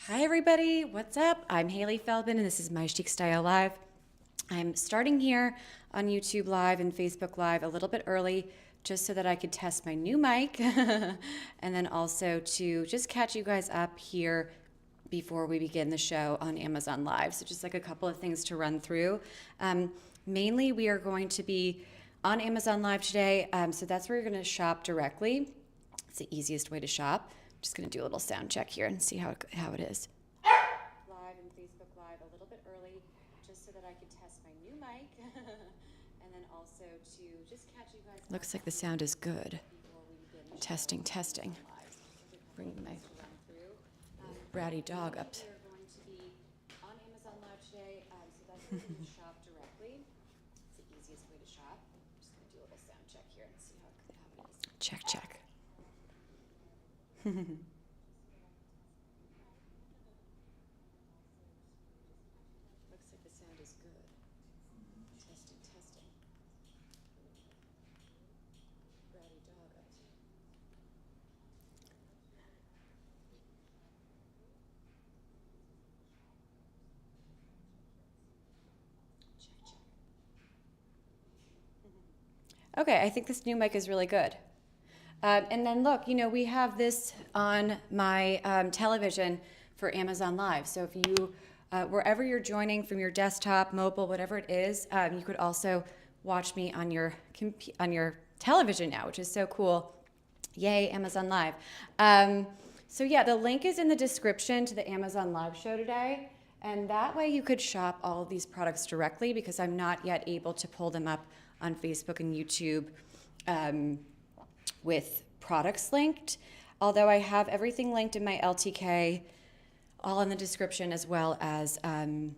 Hi everybody, what's up? I'm Hailey Feldman and this is my Chic Style Live. I'm starting here on YouTube Live and Facebook Live a little bit early just so that I could test my new mic and then also to just catch you guys up here before we begin the show on Amazon Live. So just like a couple of things to run through. Mainly we are going to be on Amazon Live today, so that's where you're going to shop directly. It's the easiest way to shop. I'm just going to do a little sound check here and see how it is. Live and Facebook Live a little bit early just so that I could test my new mic and then also to just catch you guys. Looks like the sound is good. Testing. Bringing my bratty dog up. We're going to be on Amazon Live today, so that's where you can shop directly. It's the easiest way to shop. I'm just going to do a little sound check here and see how it is. Check. Looks like the sound is good. Testing. Bratty dog up. Check. Okay, I think this new mic is really good. And then look, we have this on my television for Amazon Live. So if you, wherever you're joining from your desktop, mobile, whatever it is, you could also watch me on your television now, which is so cool. Yay, Amazon Live. So yeah, the link is in the description to the Amazon Live show today. And that way you could shop all of these products directly because I'm not yet able to pull them up on Facebook and YouTube with products linked, although I have everything linked in my LTK, all in the description, as well as the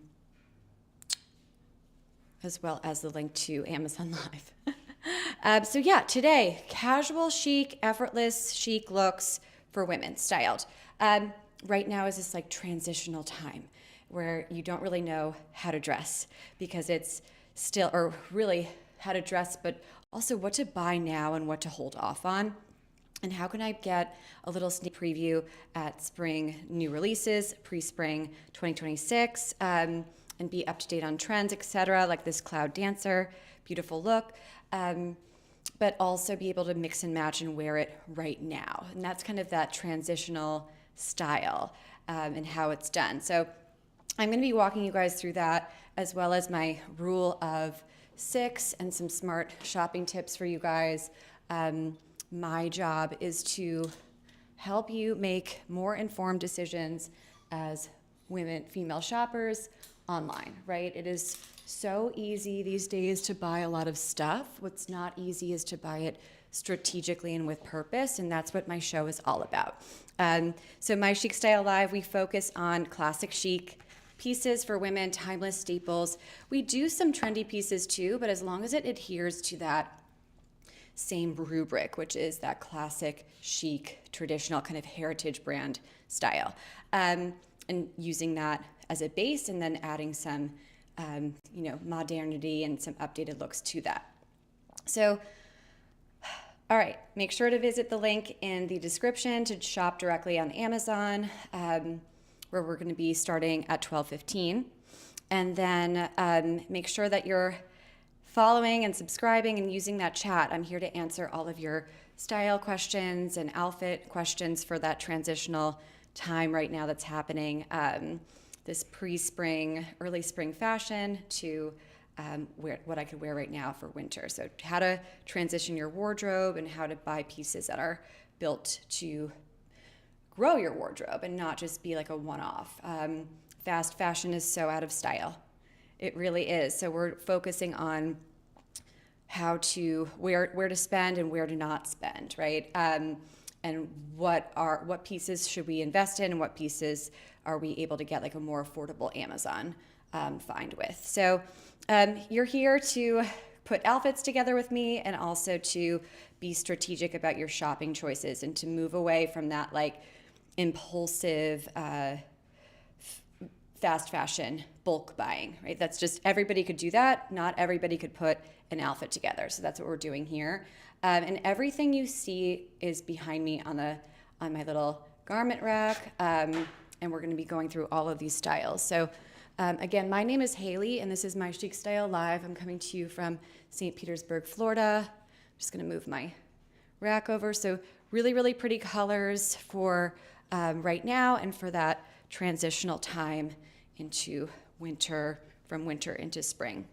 link to Amazon Live. So yeah, today, casual chic, effortless chic looks for women, styled. Right now is this like transitional time where you don't really know how to dress because it's still, or really how to dress, but also what to buy now and what to hold off on. And how can I get a little sneak preview at spring new releases, pre-spring 2026, and be up to date on trends, etc., like this Cloud Dancer, beautiful look, but also be able to mix and match and wear it right now. And that's kind of that transitional style and how it's done. So I'm going to be walking you guys through that, as well as my rule of 6 and some smart shopping tips for you guys. My job is to help you make more informed decisions as women, female shoppers online, right? It is so easy these days to buy a lot of stuff. What's not easy is to buy it strategically and with purpose, and that's what my show is all about. So my Chic Style Live, we focus on classic chic pieces for women, timeless staples. We do some trendy pieces too, but as long as it adheres to that same rubric, which is that classic chic, traditional kind of heritage brand style, and using that as a base and then adding some, modernity and some updated looks to that. So, all right, make sure to visit the link in the description to shop directly on Amazon, where we're going to be starting at 12:15. And then make sure that you're following and subscribing and using that chat. I'm here to answer all of your style questions and outfit questions for that transitional time right now that's happening, this pre-spring, early spring fashion to what I could wear right now for winter. So how to transition your wardrobe and how to buy pieces that are built to grow your wardrobe and not just be like a one-off. Fast fashion is so out of style. It really is. So we're focusing on how to where to spend and where to not spend, right? And what pieces should we invest in and what pieces are we able to get like a more affordable Amazon find with. So you're here to put outfits together with me and also to be strategic about your shopping choices and to move away from that like impulsive fast fashion bulk buying, right? That's just, everybody could do that. Not everybody could put an outfit together. So that's what we're doing here. And everything you see is behind me on my little garment rack. and we're going to be going through all of these styles. So again, my name is Hailey, and this is my Chic Style Live. I'm coming to you from St. Petersburg, Florida. I'm just going to move my rack over. So really, really pretty colors for right now and for that transitional time into winter, from winter into spring.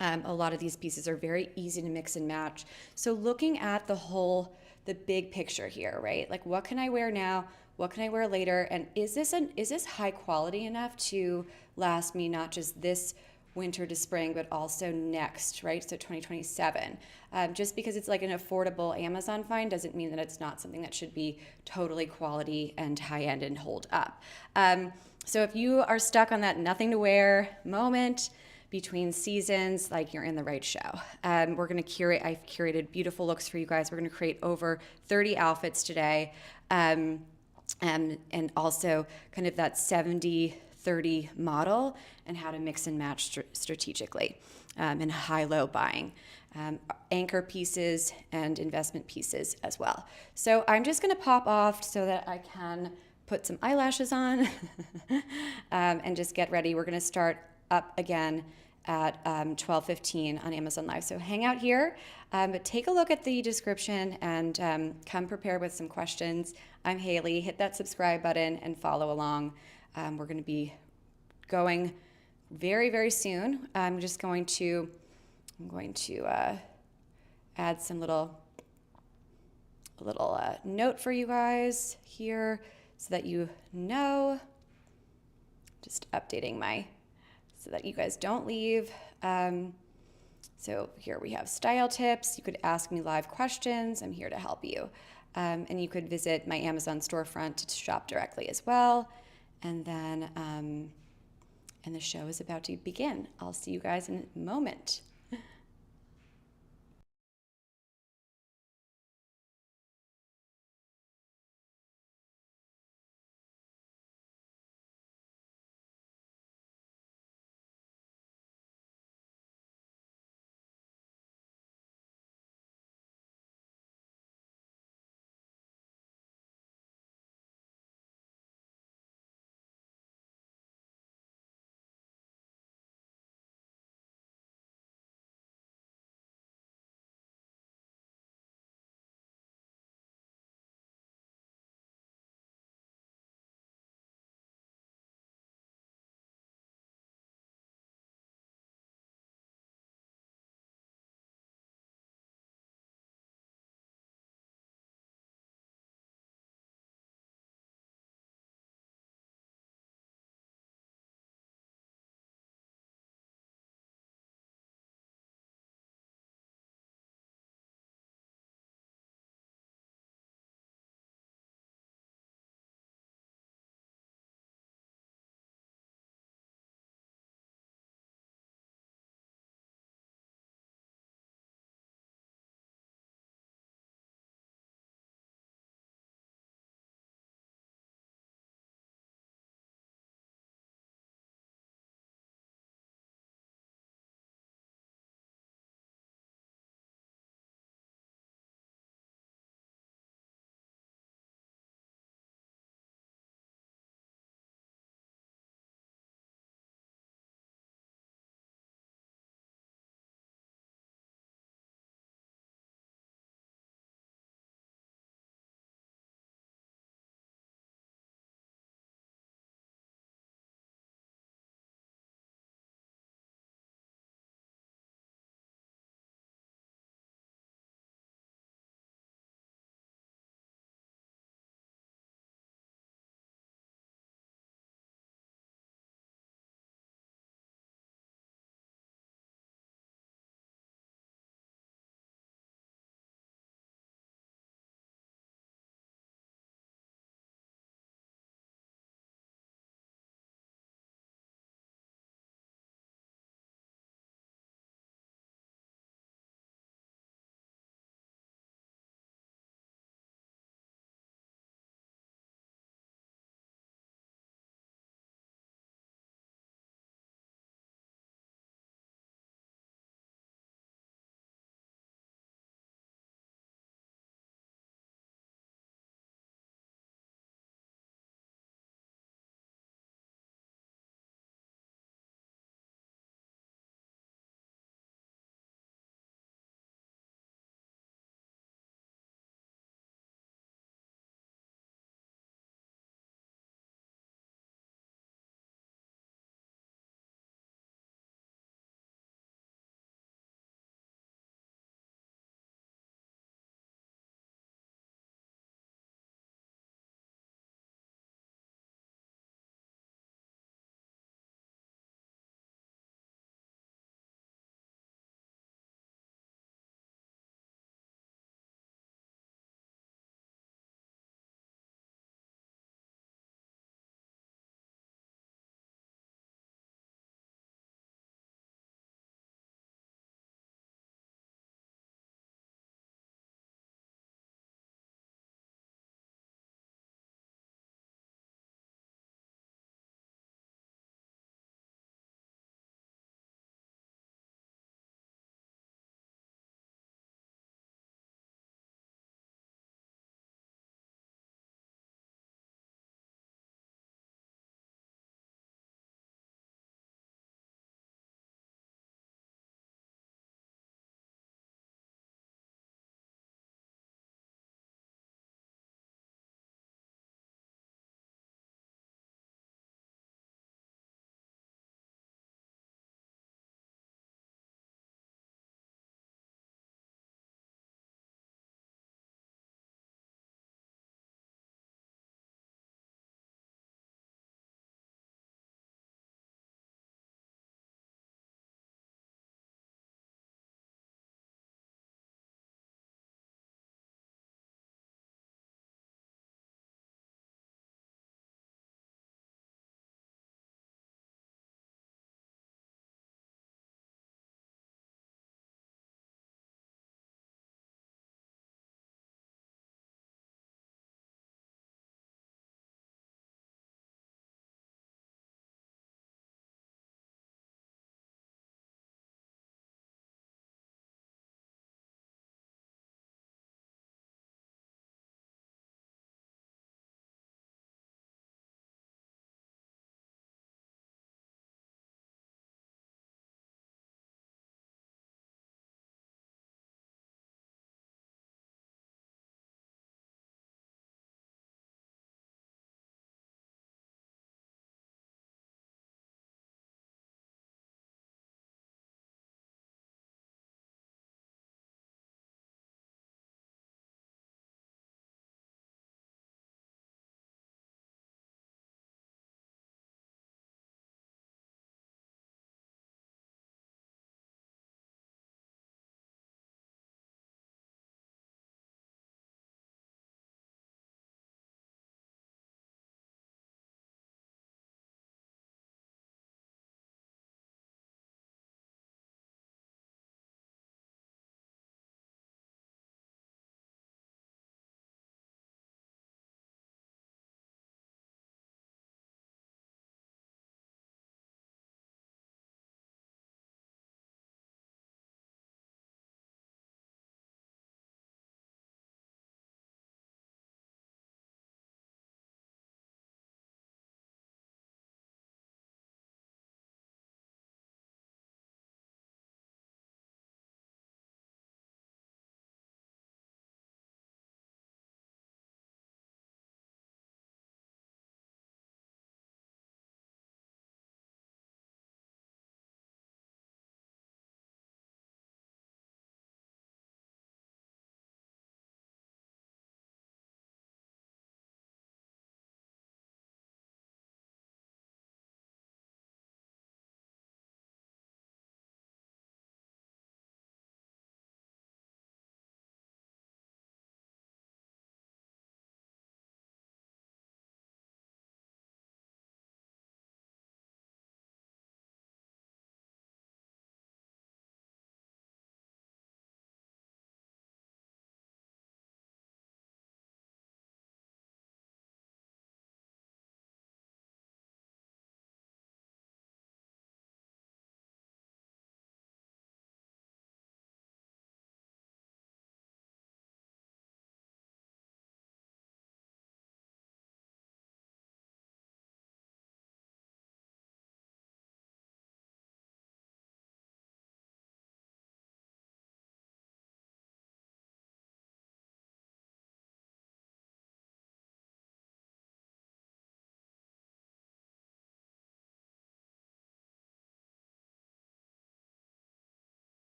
A lot of these pieces are very easy to mix and match. So looking at the big picture here, right? Like, what can I wear now? What can I wear later? And is this high quality enough to last me not just this winter to spring, but also next, right? So 2027. Just because it's like an affordable Amazon find doesn't mean that it's not something that should be totally quality and high end and hold up. So if you are stuck on that nothing to wear moment between seasons, like, you're in the right show. I've curated beautiful looks for you guys. We're gonna create over 30 outfits today. And also kind of that 70-30 model and how to mix and match strategically, and high-low buying. Anchor pieces and investment pieces as well. So I'm just gonna pop off so that I can put some eyelashes on and just get ready. We're gonna start up again at 12:15 on Amazon Live. So hang out here, but take a look at the description and come prepared with some questions. I'm Hailey. Hit that subscribe button and follow along. We're going to be going very, very soon. I'm going to add some little note for you guys here so that you know. Just updating so that you guys don't leave. So here we have style tips. You could ask me live questions. I'm here to help you. And you could visit my Amazon storefront to shop directly as well. And then, and the show is about to begin. I'll see you guys in a moment.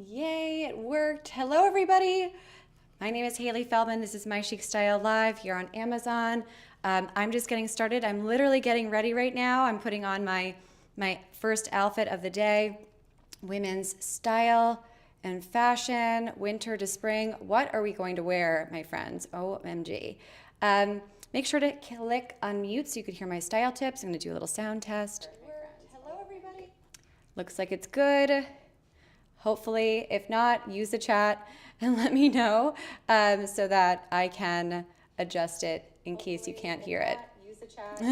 Yay, it worked. Hello, everybody. My name is Hailey Feldman. This is My Chic Style Live here on Amazon. I'm just getting started. I'm literally getting ready right now. I'm putting on my first outfit of the day, women's style and fashion, winter to spring. What are we going to wear, my friends? OMG. Make sure to click unmute so you could hear my style tips. I'm going to do a little sound test. Hello, everybody. Looks like it's good. Hopefully, if not, use the chat and let me know so that I can adjust it in case you can't hear it. Use the chat.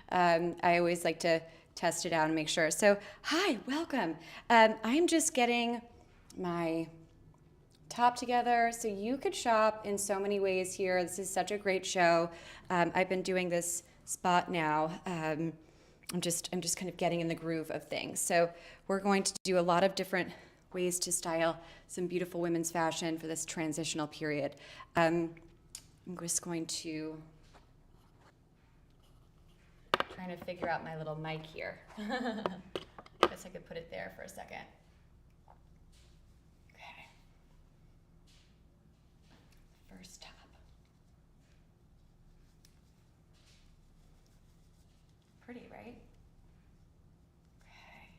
I always like to test it out and make sure. So, hi, welcome. I'm just getting my top together. So you could shop in so many ways here. This is such a great show. I've been doing this spot now. I'm just kind of getting in the groove of things. So we're going to do a lot of different ways to style some beautiful women's fashion for this transitional period. I'm just going to trying to figure out my little mic here. Guess I could put it there for a second. Okay. First top. Pretty, right? Okay.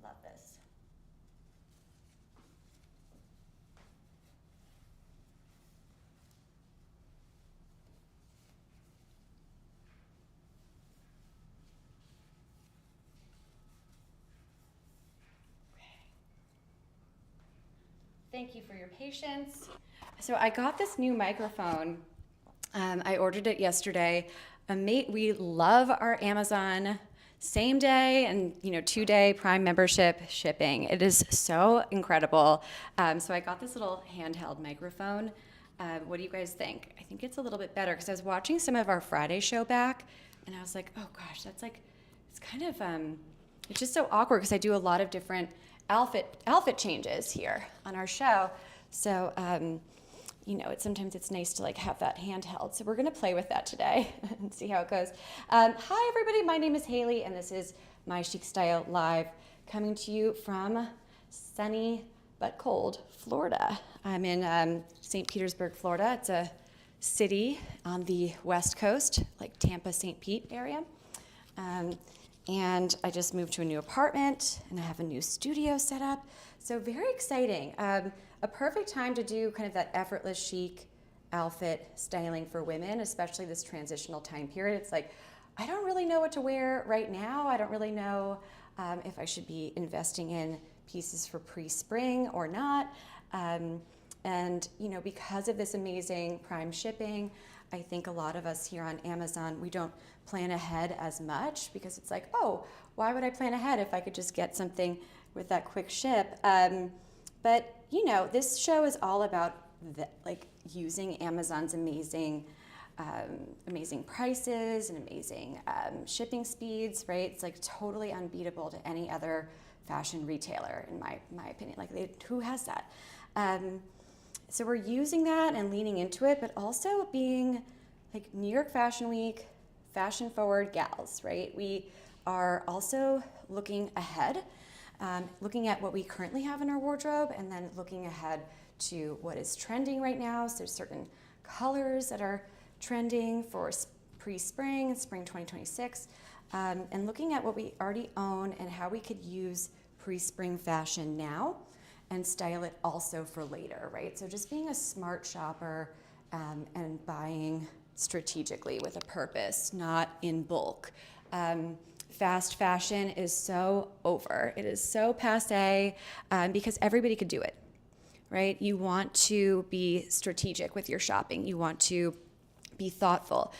Love this. Thank you for your patience. So I got this new microphone. I ordered it yesterday. We love our Amazon same day and 2-day Prime membership shipping. It is so incredible. So I got this little handheld microphone. What do you guys think? I think it's a little bit better because I was watching some of our Friday show back, and I was like, oh gosh, that's like, it's kind of it's just so awkward because I do a lot of different outfit changes here on our show. So, sometimes it's nice to have that handheld. So we're gonna play with that today and see how it goes. Hi everybody, my name is Hailey and this is My Chic Style Live, coming to you from sunny but cold Florida. I'm in St. Petersburg, Florida. It's a city on the West Coast, like Tampa, St. Pete area. And I just moved to a new apartment and I have a new studio set up. So very exciting. A perfect time to do kind of that effortless chic outfit styling for women, especially this transitional time period. It's like, I don't really know what to wear right now. I don't really know if I should be investing in pieces for pre-spring or not. Because of this amazing Prime shipping, I think a lot of us here on Amazon, we don't plan ahead as much because it's like, oh, why would I plan ahead if I could just get something with that quick ship? But this show is all about using Amazon's amazing prices and amazing shipping speeds, right? It's like totally unbeatable to any other fashion retailer, in my opinion. Who has that? So we're using that and leaning into it, but also being like New York Fashion Week, fashion forward gals, right? We are also looking ahead, looking at what we currently have in our wardrobe and then looking ahead to what is trending right now. So there's certain colors that are trending for pre-spring, spring 2026, and looking at what we already own and how we could use pre-spring fashion now and style it also for later, right? So just being a smart shopper and buying strategically with a purpose, not in bulk. Fast fashion is so over. It is so passé because everybody could do it, right? You want to be strategic with your shopping. You want to be thoughtful.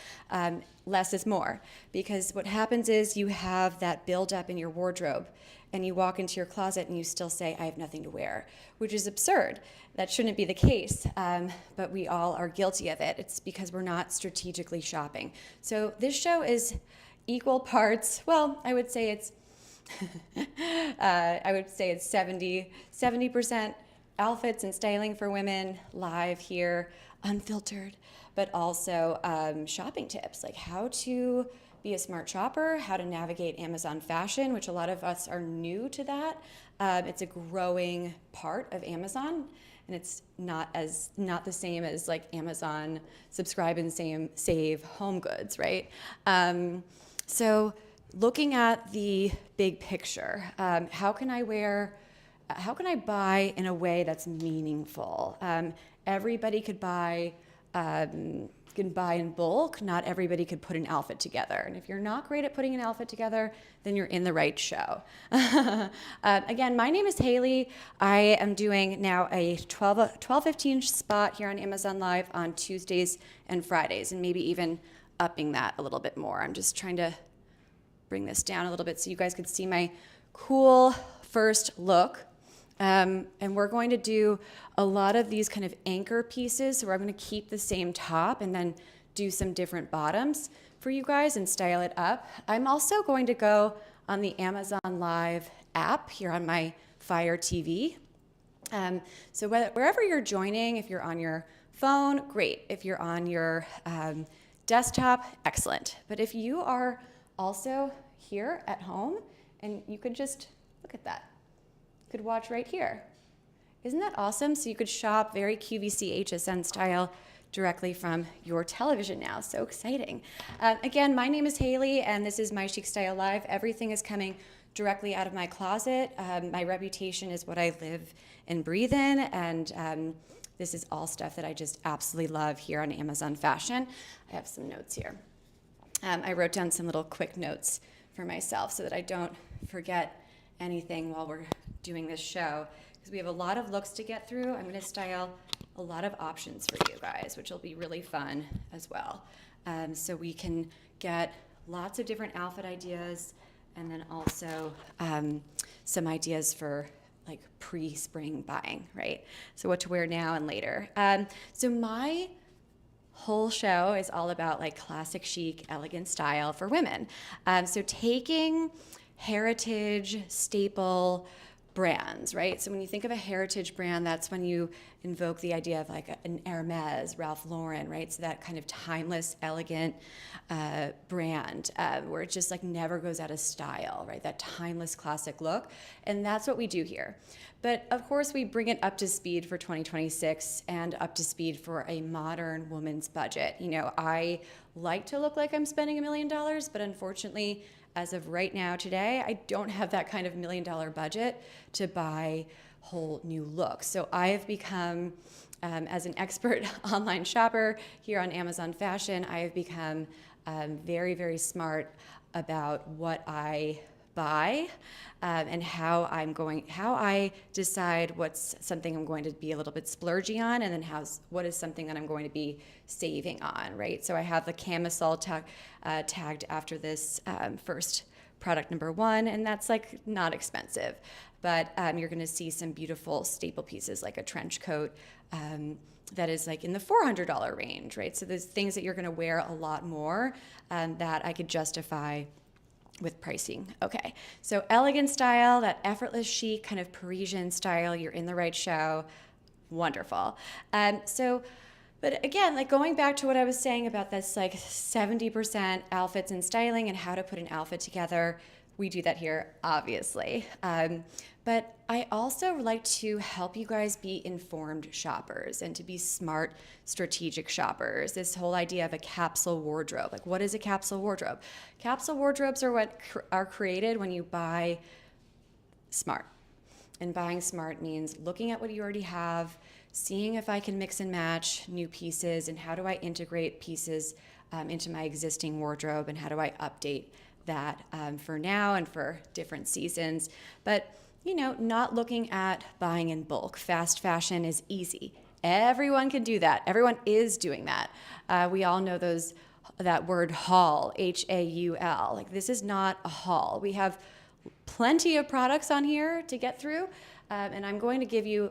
Less is more, because what happens is you have that buildup in your wardrobe and you walk into your closet and you still say, I have nothing to wear, which is absurd. That shouldn't be the case, but we all are guilty of it. It's because we're not strategically shopping. So this show is equal parts, well, I would say it's 70% outfits and styling for women live here, unfiltered, but also shopping tips, like how to be a smart shopper, how to navigate Amazon fashion, which a lot of us are new to that. It's a growing part of Amazon, and it's not the same as like Amazon subscribe and save home goods, right? So looking at the big picture, how can I buy in a way that's meaningful? Everybody could buy in bulk. Not everybody could put an outfit together. And if you're not great at putting an outfit together, then you're in the right show. Again, my name is Hailey. I am doing now a 12:15 spot here on Amazon Live on Tuesdays and Fridays, and maybe even upping that a little bit more. I'm just trying to bring this down a little bit so you guys could see my cool first look. And we're going to do a lot of these kind of anchor pieces. So I'm going to keep the same top and then do some different bottoms for you guys and style it up. I'm also going to go on the Amazon Live app here on my Fire TV. So wherever you're joining, if you're on your phone, great. If you're on your desktop, excellent. But if you are also here at home, and you could just look at that. Could watch right here. Isn't that awesome? So you could shop very QVC HSN style directly from your television now. So exciting. Again, my name is Hailey, and this is My Chic Style Live. Everything is coming directly out of my closet. My reputation is what I live and breathe in, and this is all stuff that I just absolutely love here on Amazon Fashion. I have some notes here. I wrote down some little quick notes for myself so that I don't forget anything while we're doing this show, because we have a lot of looks to get through. I'm going to style a lot of options for you guys, which will be really fun as well. So we can get lots of different outfit ideas, and then also some ideas for like pre-spring buying, right? So what to wear now and later. So my whole show is all about like classic chic, elegant style for women. So taking heritage, staple brands, right? So when you think of a heritage brand, that's when you invoke the idea of like an Hermes, Ralph Lauren, right? So that kind of timeless, elegant brand where it just like never goes out of style, right? That timeless classic look. And that's what we do here. But of course, we bring it up to speed for 2026 and up to speed for a modern woman's budget. You know, I like to look like I'm spending $1 million, but unfortunately, as of right now, today, I don't have that kind of $1 million budget to buy whole new looks. So I have become, as an expert online shopper here on Amazon Fashion, I have become very, very smart about what I buy and how I decide what's something I'm going to be a little bit splurgy on, and then what is something that I'm going to be saving on, right? So I have the camisole tagged after this first product number 1, and that's like not expensive, but you're going to see some beautiful staple pieces like a trench coat that is like in the $400 range, right? So there's things that you're going to wear a lot more that I could justify with pricing. Okay, so elegant style, that effortless chic kind of Parisian style, you're in the right show. Wonderful. But again, like going back to what I was saying about this like 70% outfits and styling and how to put an outfit together, we do that here, obviously. But I also like to help you guys be informed shoppers and to be smart, strategic shoppers. This whole idea of a capsule wardrobe. Like, what is a capsule wardrobe? Capsule wardrobes are what are created when you buy smart. And buying smart means looking at what you already have, seeing if I can mix and match new pieces, and how do I integrate pieces into my existing wardrobe, and how do I update that for now and for different seasons. But you know, not looking at buying in bulk. Fast fashion is easy. Everyone can do that. Everyone is doing that. We all know that word haul, H-A-U-L. Like, this is not a haul. We have plenty of products on here to get through. And I'm going to give you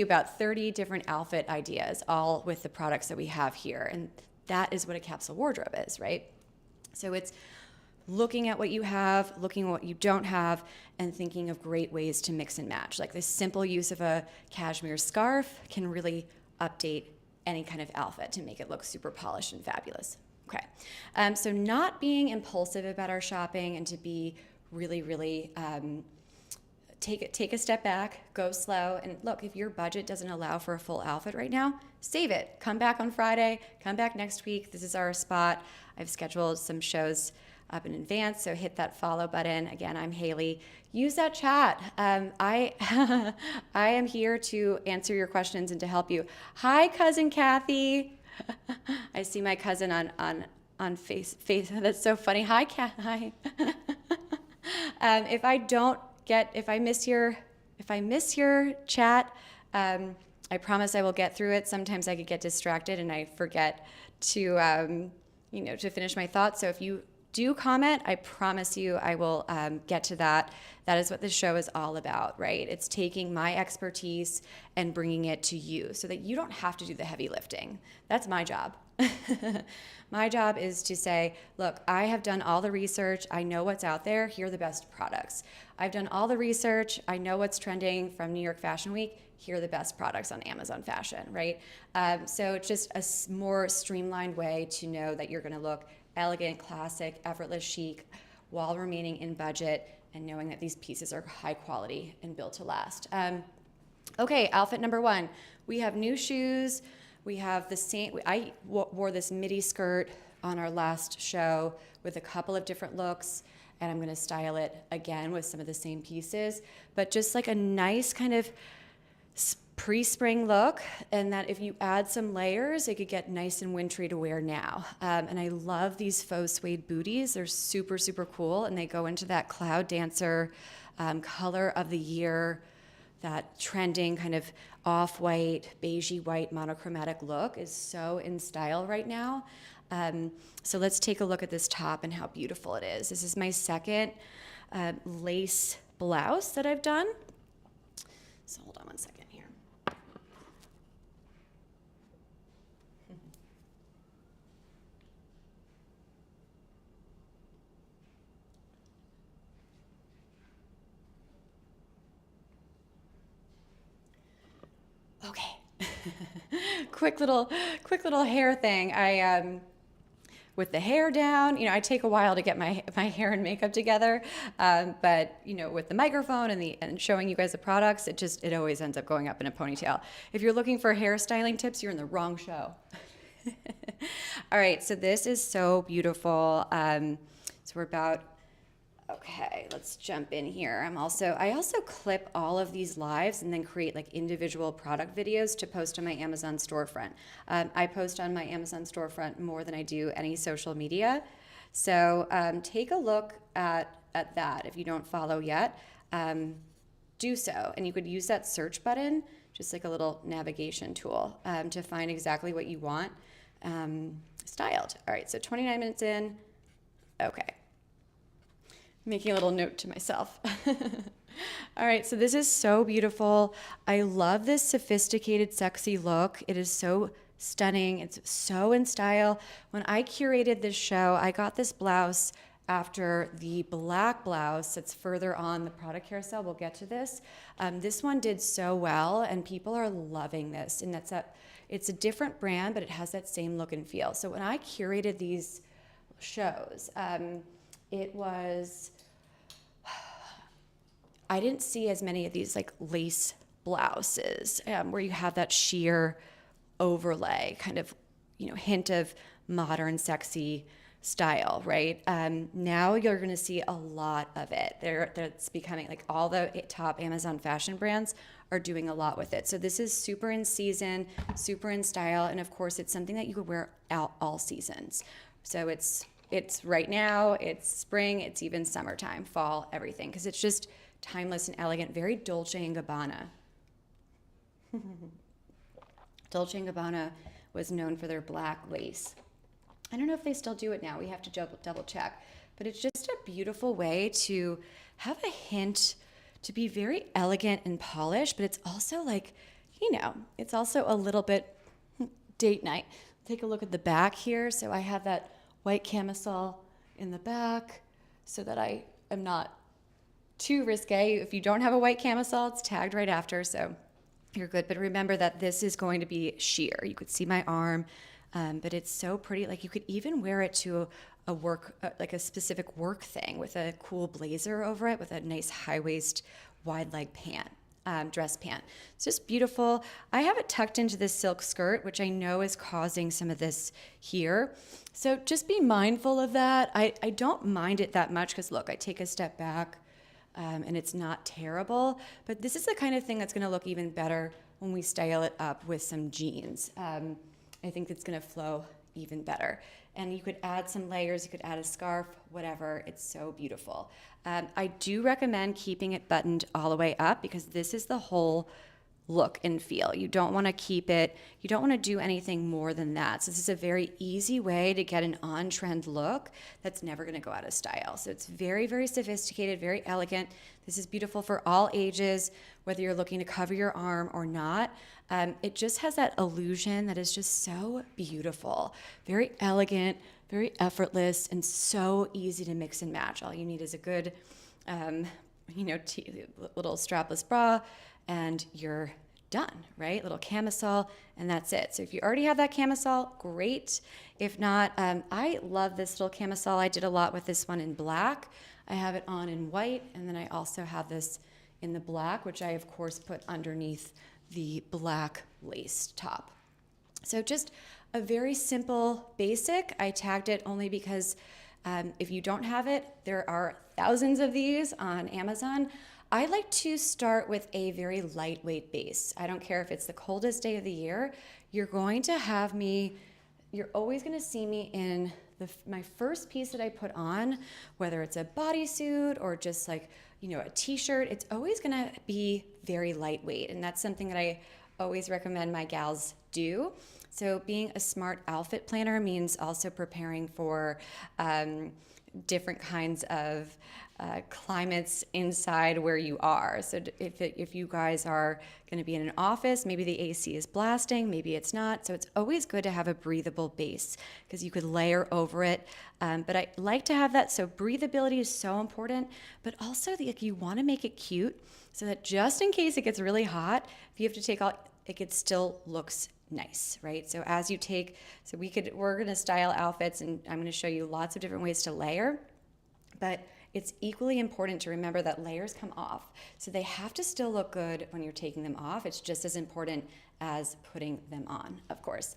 about 30 different outfit ideas, all with the products that we have here. And that is what a capsule wardrobe is, right? So it's looking at what you have, looking at what you don't have, and thinking of great ways to mix and match. Like, the simple use of a cashmere scarf can really update any kind of outfit to make it look super polished and fabulous. Okay. So not being impulsive about our shopping and to be really, really take a step back, go slow. And look, if your budget doesn't allow for a full outfit right now, save it. Come back on Friday, come back next week. This is our spot. I've scheduled some shows up in advance, so hit that follow button. Again, I'm Hailey. Use that chat. I I am here to answer your questions and to help you. Hi, cousin Kathy. I see my cousin on face. That's so funny. Hi, Kat. Hi. If I miss your chat, I promise I will get through it. Sometimes I could get distracted and I forget to to finish my thoughts. So if you do comment, I promise you I will get to that. That is what this show is all about, right? It's taking my expertise and bringing it to you so that you don't have to do the heavy lifting. That's my job. My job is to say, look, I have done all the research. I know what's out there. Here are the best products. I've done all the research. I know what's trending from New York Fashion Week. Here are the best products on Amazon Fashion, right? So it's just a more streamlined way to know that you're going to look elegant, classic, effortless, chic, while remaining in budget and knowing that these pieces are high quality and built to last. Okay, outfit number one. We have new shoes. We have the same, I wore this midi skirt on our last show with a couple of different looks, and I'm gonna style it again with some of the same pieces, but just like a nice kind of pre-spring look, and that if you add some layers, it could get nice and wintry to wear now. And I love these faux suede booties. They're super, super cool, and they go into that cloud dancer color of the year, that trending kind of off-white, beigey white monochromatic look is so in style right now. So let's take a look at this top and how beautiful it is. This is my second lace blouse that I've done. So hold on one second here. Okay. quick little hair thing. With the hair down, I take a while to get my hair and makeup together, but with the microphone and showing you guys the products, it always ends up going up in a ponytail. If you're looking for hairstyling tips, you're in the wrong show. All right, so this is so beautiful. Okay, let's jump in here. I also clip all of these lives and then create like individual product videos to post on my Amazon storefront. I post on my Amazon storefront more than I do any social media. So take a look at that. If you don't follow yet, do so. And you could use that search button, just like a little navigation tool, to find exactly what you want styled. All right, so 29 minutes in. Okay. Making a little note to myself. All right, so this is so beautiful. I love this sophisticated, sexy look. It is so stunning. It's so in style. When I curated this show, I got this blouse after the black blouse that's further on the product carousel. We'll get to this. This one did so well, and people are loving this. And it's a different brand, but it has that same look and feel. So when I curated these shows, I didn't see as many of these like lace blouses where you have that sheer overlay, kind of, hint of modern, sexy style, right? Now you're going to see a lot of it. It's becoming like all the top Amazon fashion brands are doing a lot with it. So this is super in season, super in style, and of course it's something that you could wear out all seasons. So it's right now, it's spring, it's even summertime, fall, everything, because it's just timeless and elegant, very Dolce & Gabbana. Dolce & Gabbana was known for their black lace. I don't know if they still do it now. We have to double check. But it's just a beautiful way to have a hint to be very elegant and polished, but it's also like, it's also a little bit date night. Take a look at the back here. So I have that white camisole in the back so that I am not too risque. If you don't have a white camisole, it's tagged right after, so you're good. But remember that this is going to be sheer. You could see my arm. But it's so pretty. Like you could even wear it to a work, like a specific work thing with a cool blazer over it with a nice high waist, wide leg pant. Dress pant. It's just beautiful. I have it tucked into this silk skirt, which I know is causing some of this here. So just be mindful of that. I don't mind it that much because look, I take a step back and it's not terrible, but this is the kind of thing that's gonna look even better when we style it up with some jeans. I think it's gonna flow even better. And you could add some layers, you could add a scarf, whatever, it's so beautiful. I do recommend keeping it buttoned all the way up because this is the whole look and feel. You don't want to keep it, you don't want to do anything more than that. So this is a very easy way to get an on-trend look that's never going to go out of style. So it's very, very sophisticated, very elegant. This is beautiful for all ages, whether you're looking to cover your arm or not. It just has that illusion that is just so beautiful, very elegant, very effortless, and so easy to mix and match. All you need is a good, little strapless bra, and you're done, right? Little camisole, and that's it. So if you already have that camisole, great. If not, I love this little camisole. I did a lot with this one in black. I have it on in white, and then I also have this in the black, which I, of course, put underneath the black lace top. So just a very simple basic. I tagged it only because if you don't have it, there are thousands of these on Amazon. I like to start with a very lightweight base. I don't care if it's the coldest day of the year. You're always going to see me in my first piece that I put on, whether it's a bodysuit or just like, a t-shirt, it's always going to be very lightweight. And that's something that I always recommend my gals do. So being a smart outfit planner means also preparing for different kinds of climates inside where you are. So if you guys are going to be in an office, maybe the AC is blasting, maybe it's not. So it's always good to have a breathable base because you could layer over it. But I like to have that. So breathability is so important, but also you want to make it cute so that just in case it gets really hot, if you have to take all, it still looks nice, right? So we're going to style outfits, and I'm going to show you lots of different ways to layer, but it's equally important to remember that layers come off. So they have to still look good when you're taking them off. It's just as important as putting them on, of course.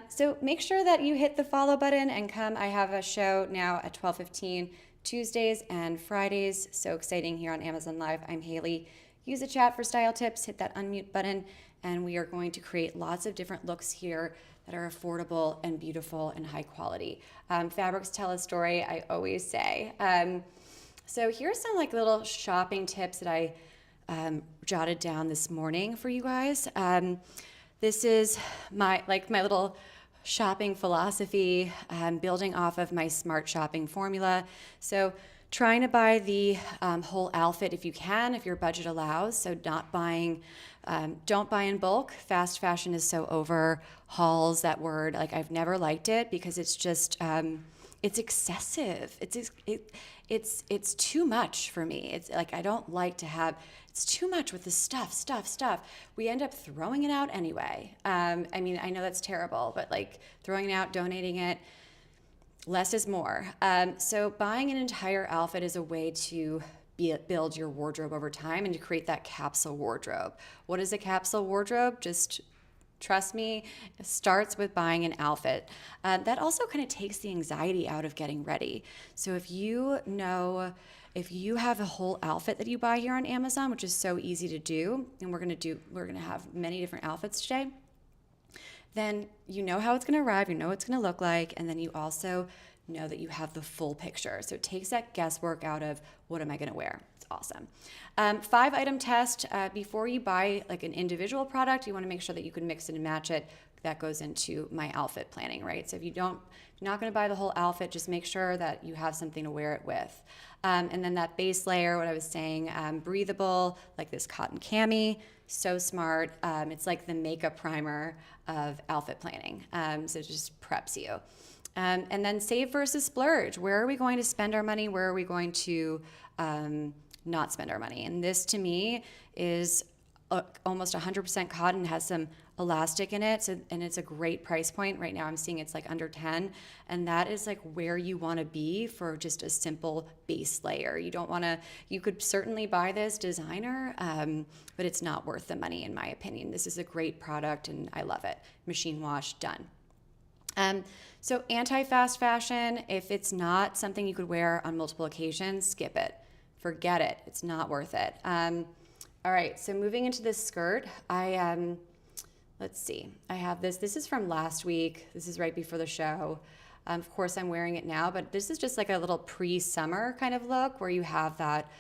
So make sure that you hit the follow button and come. I have a show now at 12:15 Tuesdays and Fridays. So exciting here on Amazon Live. I'm Hailey. Use the chat for style tips, hit that unmute button, and we are going to create lots of different looks here that are affordable and beautiful and high quality. Fabrics tell a story, I always say. So here's some little shopping tips that I jotted down this morning for you guys. This is my little shopping philosophy, building off of my smart shopping formula. So trying to buy the whole outfit if you can, if your budget allows. So don't buy in bulk. Fast fashion is so over. Hauls, that word, I've never liked it because it's just, it's excessive. It's too much for me. It's I don't like to have, it's too much with the stuff. We end up throwing it out anyway. I know that's terrible, but throwing it out, donating it, less is more. So buying an entire outfit is a way to build your wardrobe over time and to create that capsule wardrobe. What is a capsule wardrobe? Just trust me, it starts with buying an outfit. That also kind of takes the anxiety out of getting ready. So if you have a whole outfit that you buy here on Amazon, which is so easy to do, and we're gonna have many different outfits today, then you know how it's gonna arrive, you know what it's gonna look like, and then you also know that you have the full picture. So it takes that guesswork out of what am I gonna wear. It's awesome. 5-item test. Before you buy an individual product, you wanna make sure that you can mix it and match it. That goes into my outfit planning, right? So if you're not gonna buy the whole outfit, just make sure that you have something to wear it with. And then that base layer, what I was saying, breathable, like this cotton cami, so smart. It's like the makeup primer of outfit planning. So it just preps you. And then save versus splurge. Where are we going to spend our money? Where are we going to not spend our money? And this to me is almost 100% cotton, has some elastic in it. So, and it's a great price point. Right now I'm seeing it's like under 10, and that is like where you want to be for just a simple base layer. You don't want to, you could certainly buy this designer, but it's not worth the money in my opinion. This is a great product and I love it. Machine wash, done. So anti-fast fashion, if it's not something you could wear on multiple occasions, skip it. Forget it. It's not worth it. All right, so moving into this skirt, let's see. I have this. This is from last week. This is right before the show. Of course, I'm wearing it now, but this is just like a little pre-summer kind of look where you have that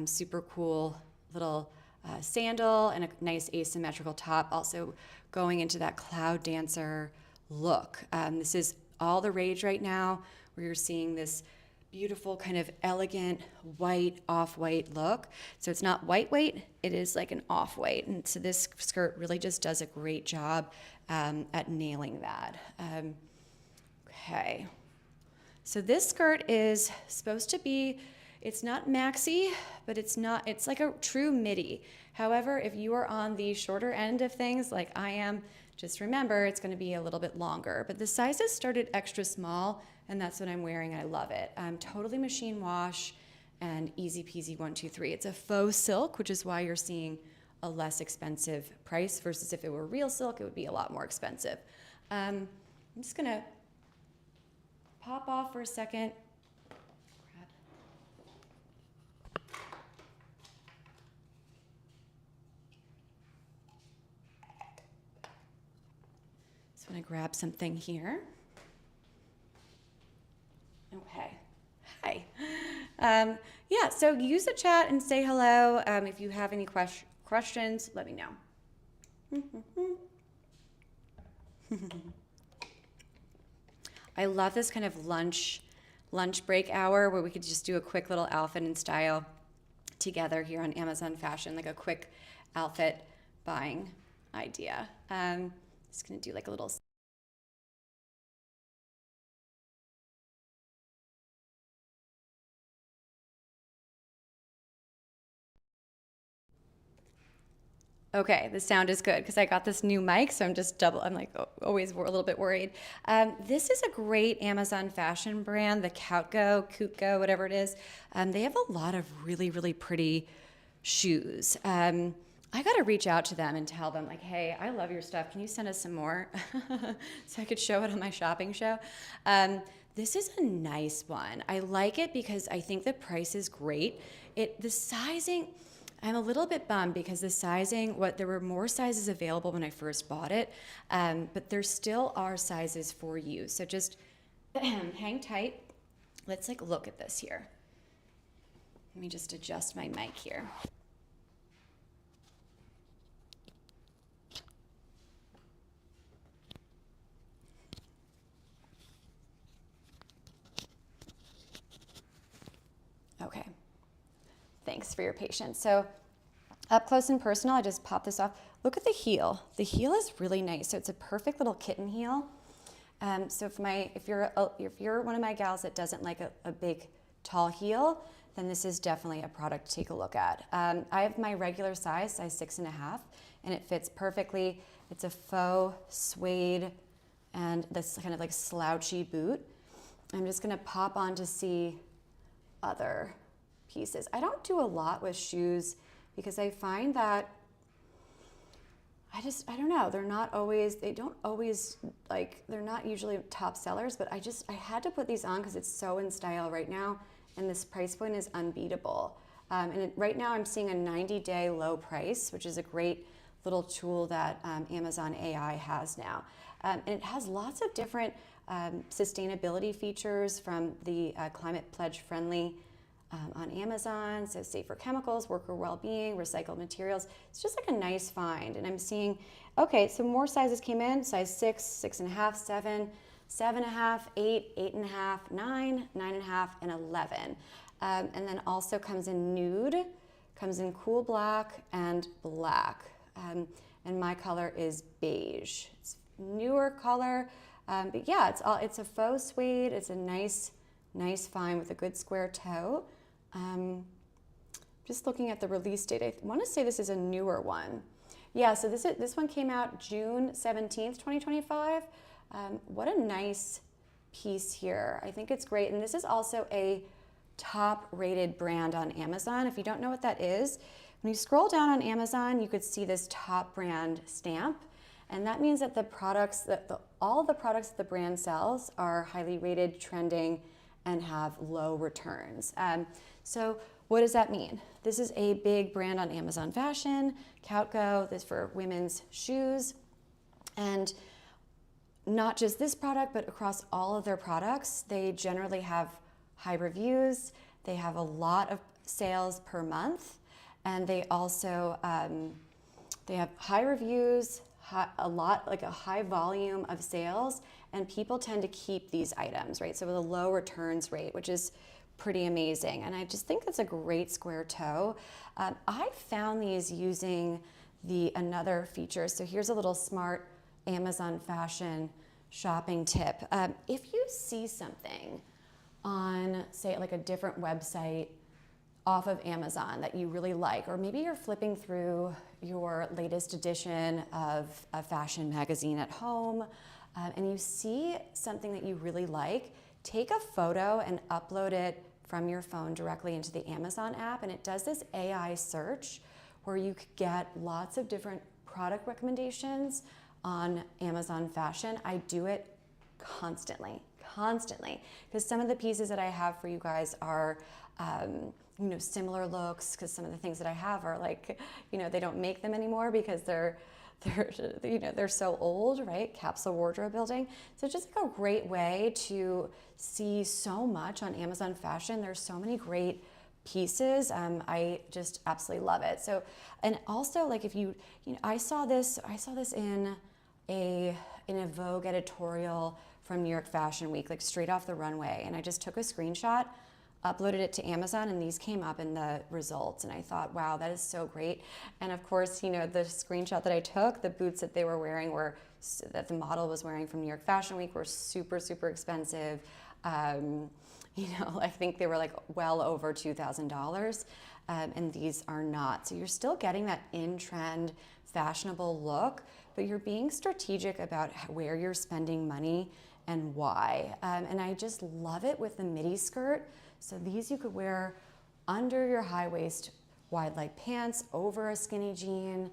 super cool little sandal and a nice asymmetrical top, also going into that cloud dancer look. This is all the rage right now, where you're seeing this beautiful kind of elegant white, off-white look. So it's not white weight, it is like an off-white. And so this skirt really just does a great job at nailing that. Okay. So this skirt is supposed to be, it's not maxi, but it's like a true midi. However, if you are on the shorter end of things like I am, just remember it's going to be a little bit longer. But the sizes started extra small, and that's what I'm wearing. I love it. Totally machine wash and easy peasy 1, 2, 3. It's a faux silk, which is why you're seeing a less expensive price versus if it were real silk, it would be a lot more expensive. I'm just going to pop off for a second. I'm going to grab something here. Okay. Hi. Yeah, so use the chat and say hello. If you have any questions, let me know. I love this kind of lunch break hour where we could just do a quick little outfit and style together here on Amazon Fashion, like a quick outfit buying idea. Just gonna do like a little. Okay, the sound is good because I got this new mic, so I'm like always a little bit worried. This is a great Amazon fashion brand, the Coutgo, whatever it is. They have a lot of really, really pretty shoes. I got to reach out to them and tell them like, hey, I love your stuff. Can you send us some more so I could show it on my shopping show? This is a nice one. I like it because I think the price is great. The sizing, I'm a little bit bummed because the sizing, there were more sizes available when I first bought it, but there still are sizes for you. So just hang tight. Let's like look at this here. Let me just adjust my mic here. Okay, thanks for your patience. So up close and personal, I just pop this off. Look at the heel. The heel is really nice. So it's a perfect little kitten heel. So if you're one of my gals that doesn't like a big tall heel, then this is definitely a product to take a look at. I have my regular size 6.5, and it fits perfectly. It's a faux suede and this kind of like slouchy boot. I'm just gonna pop on to see other pieces. I don't do a lot with shoes because I find that I don't know, they're not usually top sellers, but I had to put these on because it's so in style right now and this price point is unbeatable. Right now I'm seeing a 90-day low price, which is a great little tool that Amazon AI has now. And it has lots of different sustainability features from the Climate Pledge Friendly on Amazon, so safer chemicals, worker well-being, recycled materials. It's just like a nice find. And I'm seeing, okay, so more sizes came in, size 6, 6.5, 7, 7.5, 8, 8.5, 9, 9.5, and 11. And then also comes in nude, comes in cool black and black. And my color is beige. It's newer color, but yeah, it's a faux suede. It's a nice find with a good square toe. Just looking at the release date, I want to say this is a newer one. Yeah, so this one came out June 17th, 2025. What a nice piece here. I think it's great. And this is also a top rated brand on Amazon. If you don't know what that is, when you scroll down on Amazon, you could see this top brand stamp. And that means that the products all the products that the brand sells are highly rated, trending, and have low returns. So what does that mean? This is a big brand on Amazon Fashion, Coutgo, this for women's shoes. And not just this product, but across all of their products, they generally have high reviews. They have a lot of sales per month. And they also, they have high reviews, like a high volume of sales, and people tend to keep these items, right? So with a low returns rate, which is pretty amazing. And I just think it's a great square toe. I found these using another feature. So here's a little smart Amazon fashion shopping tip. If you see something on, say, like a different website off of Amazon that you really like, or maybe you're flipping through your latest edition of a fashion magazine at home, and you see something that you really like, take a photo and upload it from your phone directly into the Amazon app, and it does this AI search where you could get lots of different product recommendations on Amazon Fashion. I do it constantly, because some of the pieces that I have for you guys are similar looks, because some of the things that I have are like, they don't make them anymore because they're so old, right? Capsule wardrobe building. So it's just like a great way to see so much on Amazon Fashion. There's so many great pieces. I just absolutely love it. So, and also like if I saw this in a Vogue editorial from New York Fashion Week, like straight off the runway. And I just took a screenshot, uploaded it to Amazon, and these came up in the results. And I thought, wow, that is so great. And of course, the screenshot that I took, the boots that they were wearing that the model was wearing from New York Fashion Week were super, super expensive. I think they were like well over $2,000, and these are not. So you're still getting that in-trend, fashionable look, but you're being strategic about where you're spending money and why. And I just love it with the midi skirt. So these you could wear under your high waist wide leg pants, over a skinny jean,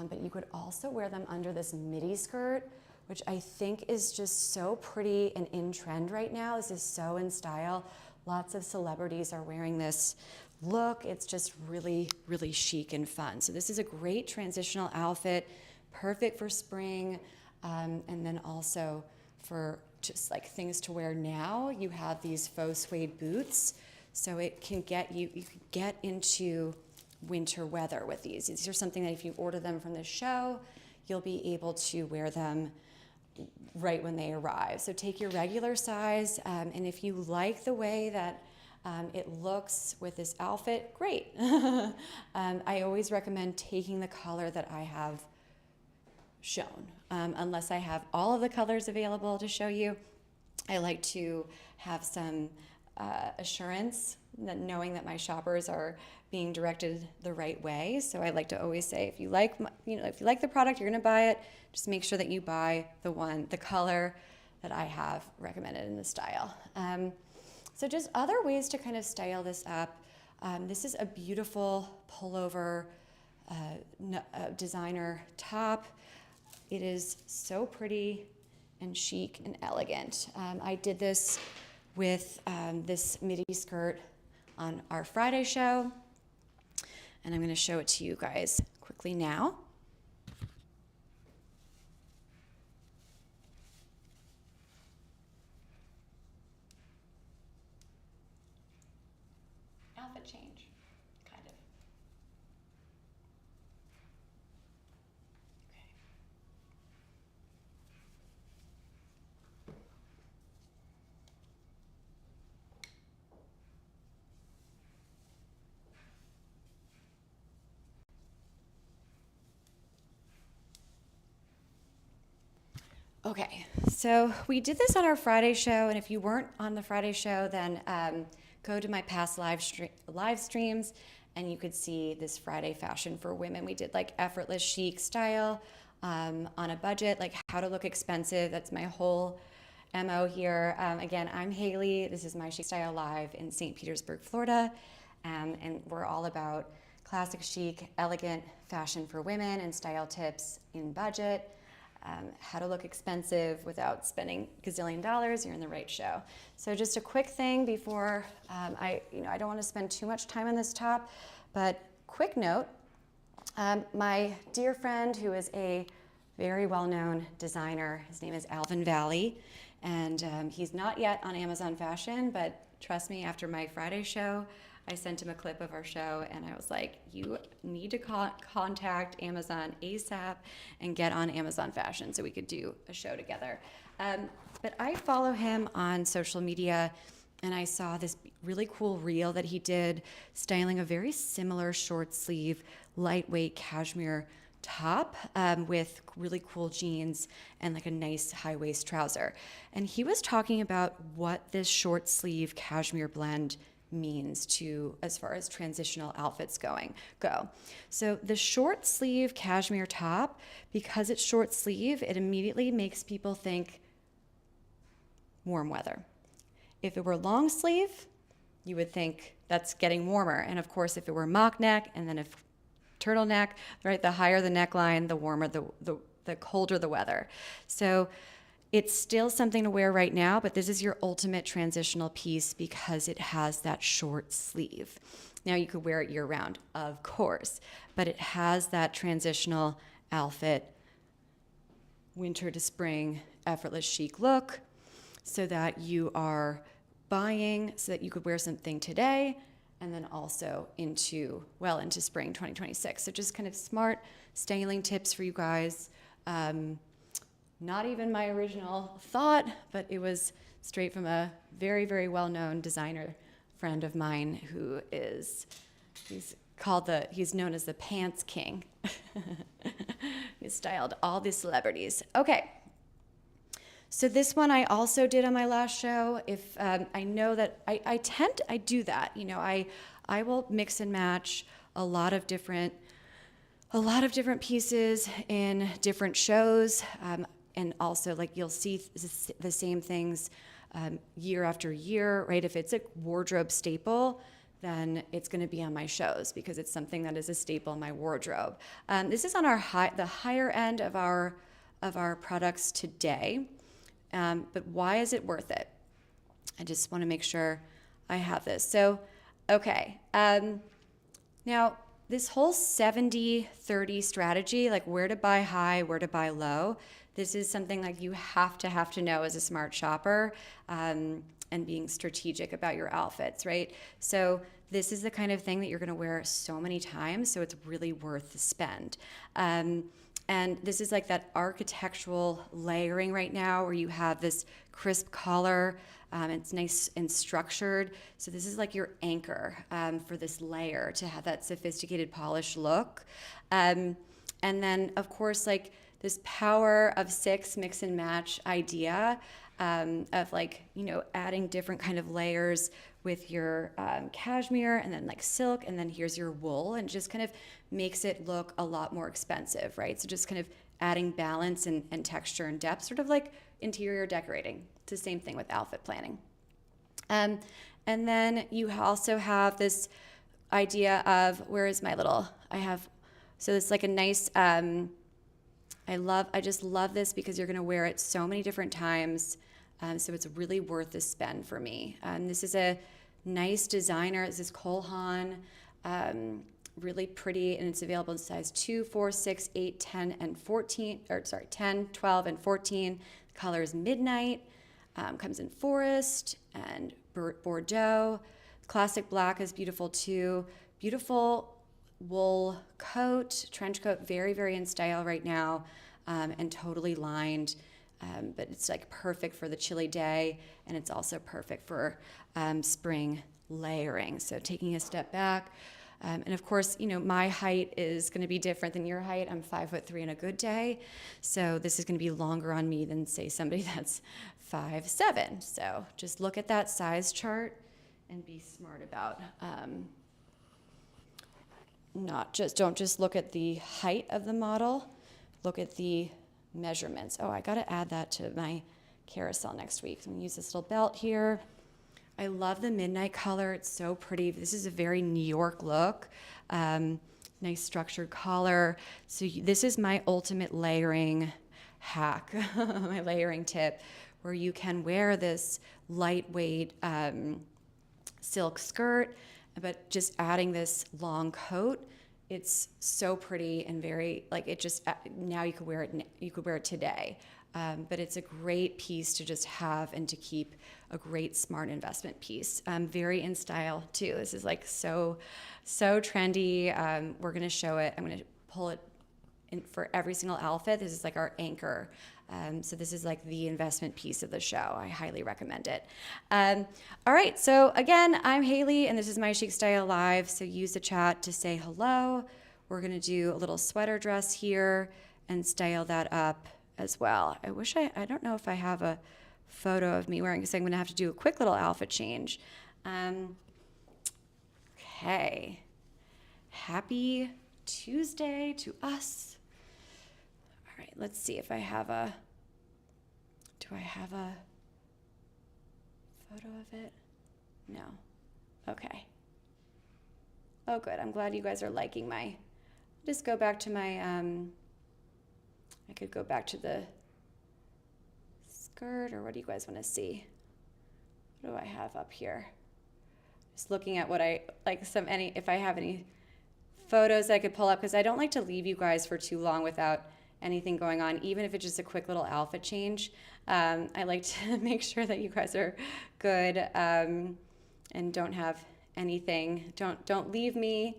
but you could also wear them under this midi skirt, which I think is just so pretty and in trend right now. This is so in style. Lots of celebrities are wearing this look. It's just really, really chic and fun. So this is a great transitional outfit, perfect for spring, and then also for just like things to wear now. You have these faux suede boots, so it can get you can get into winter weather with these. These are something that if you order them from the show, you'll be able to wear them right when they arrive. So take your regular size, and if you like the way that it looks with this outfit, great. I always recommend taking the color that I have shown, unless I have all of the colors available to show you. I like to have some assurance that knowing that my shoppers are being directed the right way. So I like to always say, if you like, if you like the product, you're going to buy it. Just make sure that you buy the color that I have recommended in the style. So just other ways to kind of style this up. This is a beautiful pullover designer top. It is so pretty and chic and elegant. I did this with this midi skirt on our Friday show, and I'm going to show it to you guys quickly now. Outfit change, kind of. Okay, so we did this on our Friday show, and if you weren't on the Friday show, then go to my past live streams and you could see this Friday fashion for women. We did like effortless chic style on a budget, like how to look expensive. That's my whole MO here. Again, I'm Hailey. This is my Chic Style Live in St. Petersburg, Florida. And we're all about classic chic, elegant fashion for women and style tips in budget. How to look expensive without spending gazillion dollars. You're in the right show. So just a quick thing before I don't want to spend too much time on this top, but quick note. My dear friend who is a very well-known designer, his name is Alvin Valley, and he's not yet on Amazon Fashion, but trust me, after my Friday show, I sent him a clip of our show and I was like, you need to contact Amazon ASAP and get on Amazon Fashion so we could do a show together. But I follow him on social media and I saw this really cool reel that he did styling a very similar short sleeve, lightweight cashmere top with really cool jeans and like a nice high waist trouser. And he was talking about what this short sleeve cashmere blend means to as far as transitional outfits go. So the short sleeve cashmere top, because it's short sleeve, it immediately makes people think warm weather. If it were long sleeve, you would think that's getting warmer. And of course, if it were mock neck and then if turtleneck, right, the higher the neckline, the warmer, the colder the weather. So it's still something to wear right now, but this is your ultimate transitional piece because it has that short sleeve. Now you could wear it year round, of course, but it has that transitional outfit, winter to spring, effortless chic look, so that you are buying so that you could wear something today and then also into spring 2026. So just kind of smart styling tips for you guys. Not even my original thought, but it was straight from a very, very well-known designer friend of mine who he's known as the Pants King. He's styled all these celebrities. Okay. So this one I also did on my last show. If I know that I do that. I will mix and match a lot of different pieces in different shows. And also, like, you'll see the same things year after year, right? If it's a wardrobe staple, then it's going to be on my shows because it's something that is a staple in my wardrobe. This is on the higher end of our products today. But why is it worth it? I just want to make sure I have this. So, okay. Now, this whole 70-30 strategy, like where to buy high, where to buy low, this is something like you have to know as a smart shopper and being strategic about your outfits, right? So this is the kind of thing that you're going to wear so many times, so it's really worth the spend. And this is like that architectural layering right now where you have this crisp collar. It's nice and structured. So this is like your anchor for this layer to have that sophisticated polished look. And then, of course, like this power of 6 mix and match idea of like, adding different kind of layers with your cashmere and then like silk, and then here's your wool, and just kind of makes it look a lot more expensive, right? So just kind of adding balance and texture and depth, sort of like interior decorating. It's the same thing with outfit planning. And then you also have this idea of, so it's like a nice, I just love this because you're gonna wear it so many different times. So it's really worth the spend for me. This is a nice designer. This is Cole Haan, really pretty, and it's available in size 2, 4, 6, 8, 10, and 14, 10, 12, and 14. The color is Midnight, comes in forest and Bordeaux. Classic black is beautiful too. Beautiful wool coat, trench coat, very, very in style right now, and totally lined. But it's like perfect for the chilly day, and it's also perfect for spring layering. So taking a step back, and of course, my height is going to be different than your height. I'm 5'3" on a good day, so this is going to be longer on me than say somebody that's 5'7". So just look at that size chart and be smart about don't just look at the height of the model, look at the measurements. Oh, I got to add that to my carousel next week. So I'm going to use this little belt here. I love the midnight color. It's so pretty. This is a very New York look. Nice structured collar. So this is my ultimate layering hack, my layering tip, where you can wear this lightweight silk skirt, but just adding this long coat, it's so pretty and very, like, it just, now you could wear it today. But it's a great piece to just have and to keep, a great smart investment piece. Very in style too. This is like so trendy. We're gonna show it. I'm gonna pull it in for every single outfit. This is like our anchor. So this is like the investment piece of the show. I highly recommend it. All right, so again, I'm Hailey and this is my Chic Style Live. So use the chat to say hello. We're gonna do a little sweater dress here and style that up as well. I don't know if I have a photo of me wearing, because I'm gonna have to do a quick little outfit change. Okay, happy Tuesday to us. All right, let's see if I have do I have a photo of it? No, okay. Oh good, I'm glad you guys are liking just go back to my, I could go back to the skirt, or what do you guys want to see? What do I have up here? Just looking at what I like, if I have any photos I could pull up, because I don't like to leave you guys for too long without anything going on, even if it's just a quick little outfit change. I like to make sure that you guys are good and don't have anything. Don't leave me.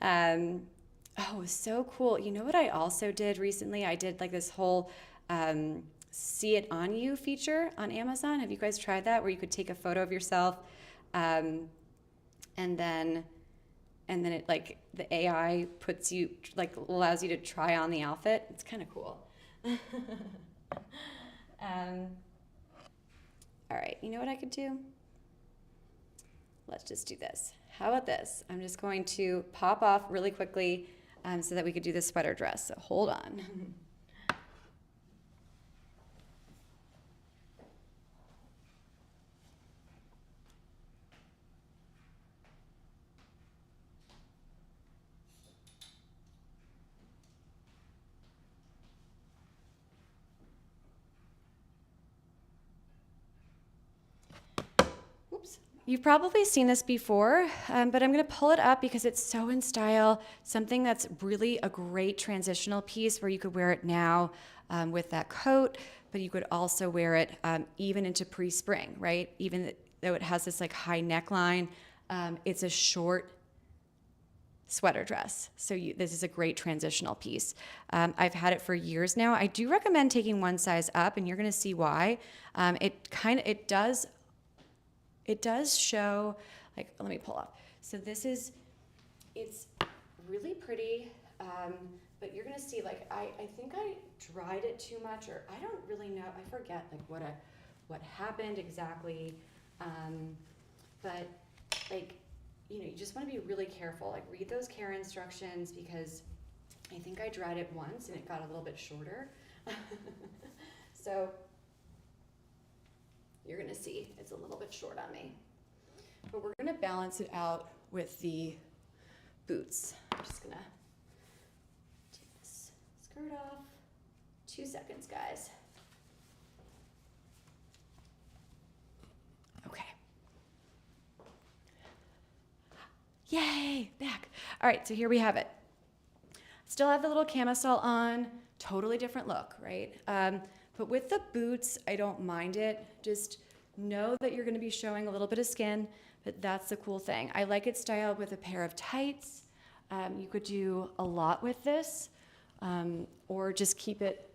Oh, so cool. You know what I also did recently? I did like this whole see it on you feature on Amazon. Have you guys tried that, where you could take a photo of yourself and then it, like, the AI puts you, like, allows you to try on the outfit? It's kind of cool. All right, you know what I could do? Let's just do this. How about this? I'm just going to pop off really quickly so that we could do the sweater dress. So hold on. You've probably seen this before, but I'm gonna pull it up because it's so in style. Something that's really a great transitional piece where you could wear it now with that coat, but you could also wear it even into pre-spring, right? Even though it has this like high neckline, it's a short sweater dress. So this is a great transitional piece. I've had it for years now. I do recommend taking one size up, and you're gonna see why. It does show, like, let me pull up. So it's really pretty, but you're gonna see, like, I think I dried it too much, or I don't really know, I forget, like, what happened exactly, but, like, you know, you just wanna be really careful, like, read those care instructions, because I think I dried it once and it got a little bit shorter. So, you're gonna see it's a little bit short on me. But we're gonna balance it out with the boots. I'm just gonna take this skirt off. 2 seconds, guys. Okay. Yay, back. All right, so here we have it. Still have the little camisole on, totally different look, right? But with the boots, I don't mind it. Just know that you're gonna be showing a little bit of skin, but that's the cool thing. I like it styled with a pair of tights. You could do a lot with this, or just keep it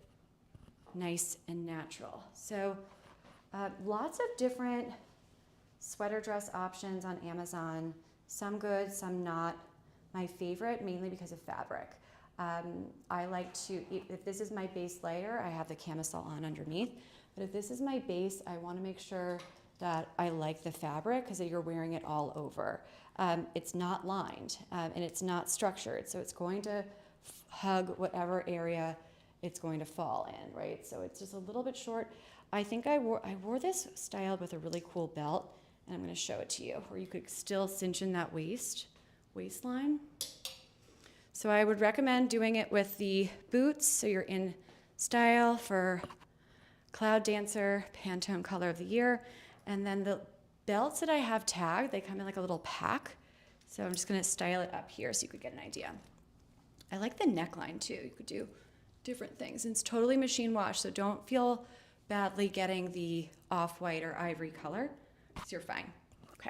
nice and natural. So lots of different sweater dress options on Amazon. Some good, some not. My favorite, mainly because of fabric. I like to, if this is my base layer, I have the camisole on underneath. But if this is my base, I want to make sure that I like the fabric because you're wearing it all over. It's not lined and it's not structured, so it's going to hug whatever area it's going to fall in, right? So it's just a little bit short. I think I wore this styled with a really cool belt, and I'm going to show it to you, where you could still cinch in that waistline. So I would recommend doing it with the boots, so you're in style for Cloud Dancer, Pantone Color of the Year. And then the belts that I have tagged, they come in like a little pack. So I'm just gonna style it up here so you could get an idea. I like the neckline too. You could do different things. And it's totally machine wash, so don't feel badly getting the off-white or ivory color, because you're fine. Okay.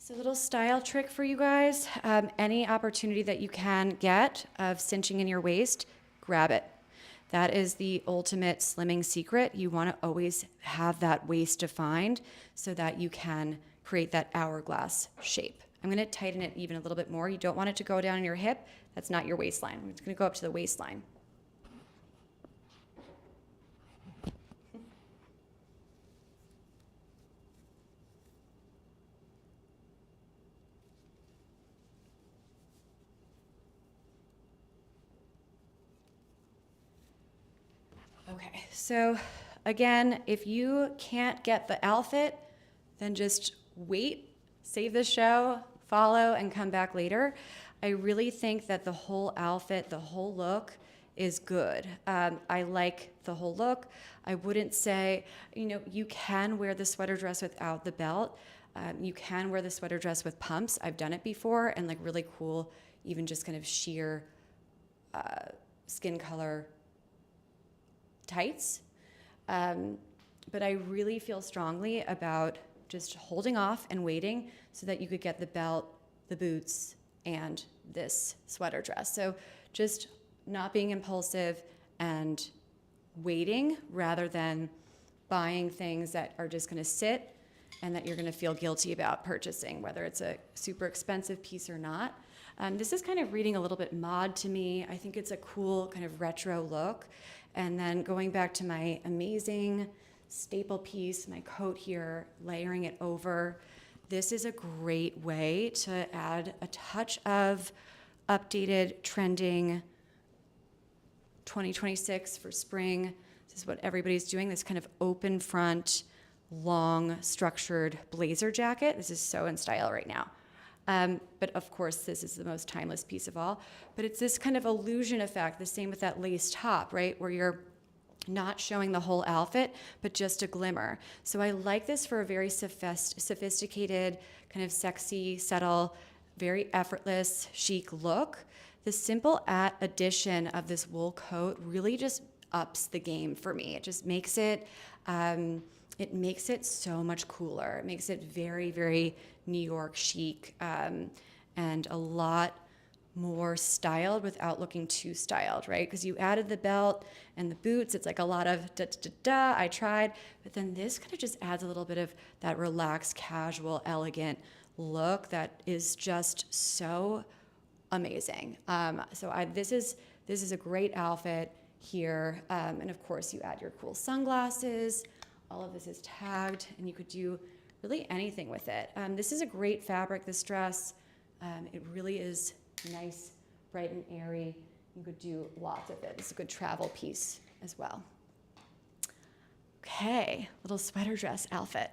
So a little style trick for you guys. Any opportunity that you can get of cinching in your waist, grab it. That is the ultimate slimming secret. You want to always have that waist defined so that you can create that hourglass shape. I'm going to tighten it even a little bit more. You don't want it to go down in your hip. That's not your waistline. It's going to go up to the waistline. Okay, so again, if you can't get the outfit, then just wait, save the show, follow, and come back later. I really think that the whole outfit, the whole look is good. I like the whole look. I wouldn't say, you can wear the sweater dress without the belt. You can wear the sweater dress with pumps. I've done it before, and like really cool, even just kind of sheer skin color tights. But I really feel strongly about just holding off and waiting so that you could get the belt, the boots, and this sweater dress. So just not being impulsive and waiting rather than buying things that are just going to sit and that you're going to feel guilty about purchasing, whether it's a super expensive piece or not. This is kind of reading a little bit mod to me. I think it's a cool kind of retro look. And then going back to my amazing staple piece, my coat here, layering it over. This is a great way to add a touch of updated, trending 2026 for spring. This is what everybody's doing, this kind of open front, long, structured blazer jacket. This is so in style right now. But of course, this is the most timeless piece of all. But it's this kind of illusion effect, the same with that lace top, right? Where you're not showing the whole outfit, but just a glimmer. So I like this for a very sophisticated, kind of sexy, subtle, very effortless, chic look. The simple addition of this wool coat really just ups the game for me. It just makes it, so much cooler. It makes it very, very New York chic and a lot more styled without looking too styled, right? Because you added the belt and the boots. It's like a lot of da-da-da-da, I tried. But then this kind of just adds a little bit of that relaxed, casual, elegant look that is just so amazing. This is a great outfit here. And of course, you add your cool sunglasses. All of this is tagged, and you could do really anything with it. This is a great fabric, this dress. It really is nice, bright and airy. You could do lots of it. It's a good travel piece as well. Okay, little sweater dress outfit.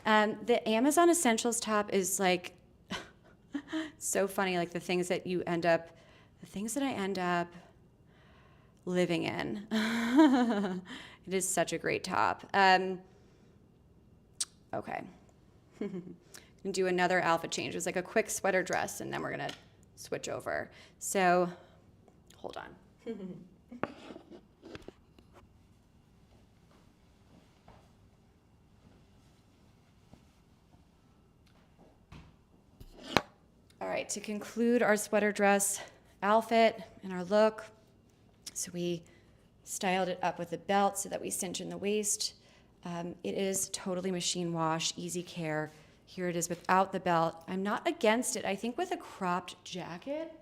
The Amazon Essentials top is like so funny, like the things that I end up living in. It is such a great top. Okay. And do another outfit change. It's like a quick sweater dress, and then we're gonna switch over. So, hold on. All right, to conclude our sweater dress outfit and our look, so we styled it up with a belt so that we cinch in the waist. It is totally machine wash, easy care. Here it is without the belt. I'm not against it. I think with a cropped jacket,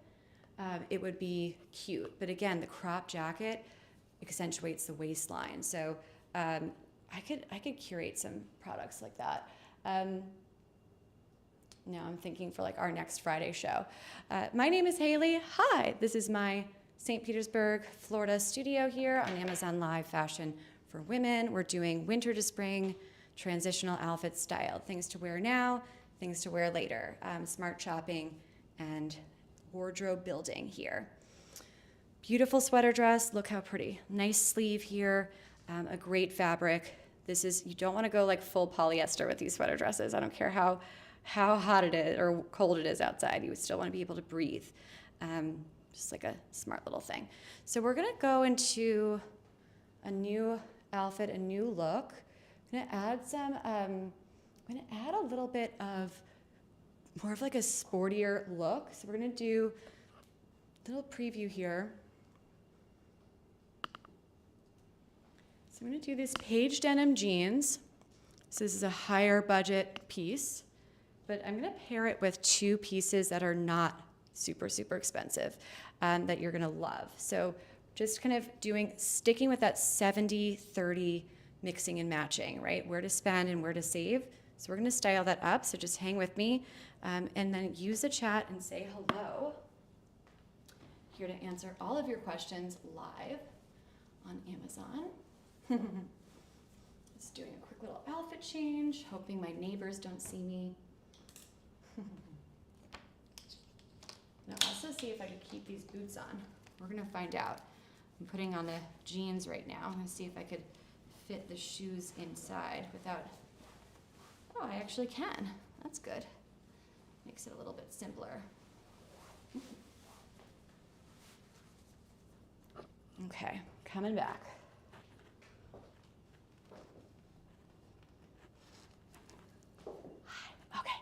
it would be cute. But again, the cropped jacket accentuates the waistline. So I could curate some products like that. Now I'm thinking for like our next Friday show. My name is Hailey. Hi, this is my St. Petersburg, Florida studio here on Amazon Live Fashion for Women. We're doing winter to spring transitional outfit style. Things to wear now, things to wear later. Smart shopping and wardrobe building here. Beautiful sweater dress. Look how pretty. Nice sleeve here. A great fabric. You don't want to go like full polyester with these sweater dresses. I don't care how hot it is or cold it is outside. You would still want to be able to breathe. Just like a smart little thing. So we're going to go into a new outfit, a new look. I'm going to add a little bit of more of like a sportier look. So we're going to do a little preview here. So I'm going to do this page denim jeans. So this is a higher budget piece, but I'm going to pair it with two pieces that are not super, super expensive that you're going to love. So just kind of sticking with that 70-30 mixing and matching, right? Where to spend and where to save. So we're going to style that up. So just hang with me and then use the chat and say hello. Here to answer all of your questions live on Amazon. Just doing a quick little outfit change, hoping my neighbors don't see me. Now also see if I can keep these boots on. We're gonna find out. I'm putting on the jeans right now. I'm gonna see if I could fit the shoes inside without, oh, I actually can. That's good. Makes it a little bit simpler. Okay, coming back. Okay,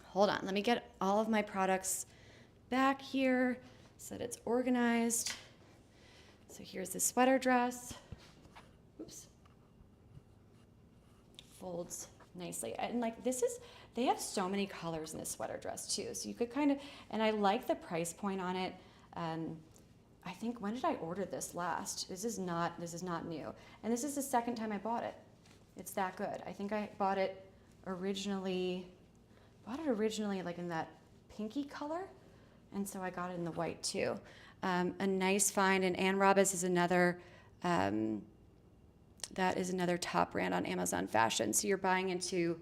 hold on. Let me get all of my products back here so that it's organized. So here's the sweater dress. Oops. Folds nicely. And like they have so many colors in this sweater dress too. So you could kind of, and I like the price point on it. I think, when did I order this last? This is not new. And this is the second time I bought it. It's that good. I think I bought it originally like in that pinky color. And so I got it in the white too. A nice find, and Ann Robbins is another, that is another top brand on Amazon Fashion. So you're buying into,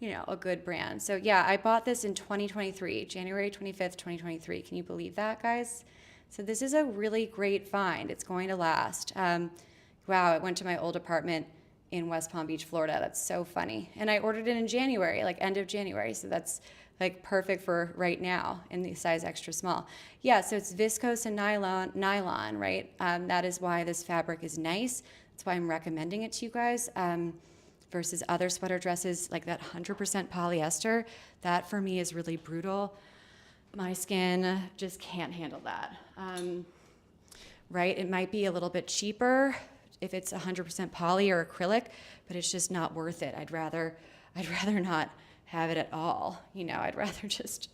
a good brand. So yeah, I bought this in 2023, January 25th, 2023. Can you believe that, guys? So this is a really great find. It's going to last. Wow, it went to my old apartment in West Palm Beach, Florida. That's so funny. And I ordered it in January, like end of January. So that's like perfect for right now in the size extra small. Yeah, so it's viscose and nylon, right? That is why this fabric is nice. That's why I'm recommending it to you guys versus other sweater dresses like that 100% polyester. That for me is really brutal. My skin just can't handle that, right? It might be a little bit cheaper if it's 100% poly or acrylic, but it's just not worth it. I'd rather not have it at all. I'd rather just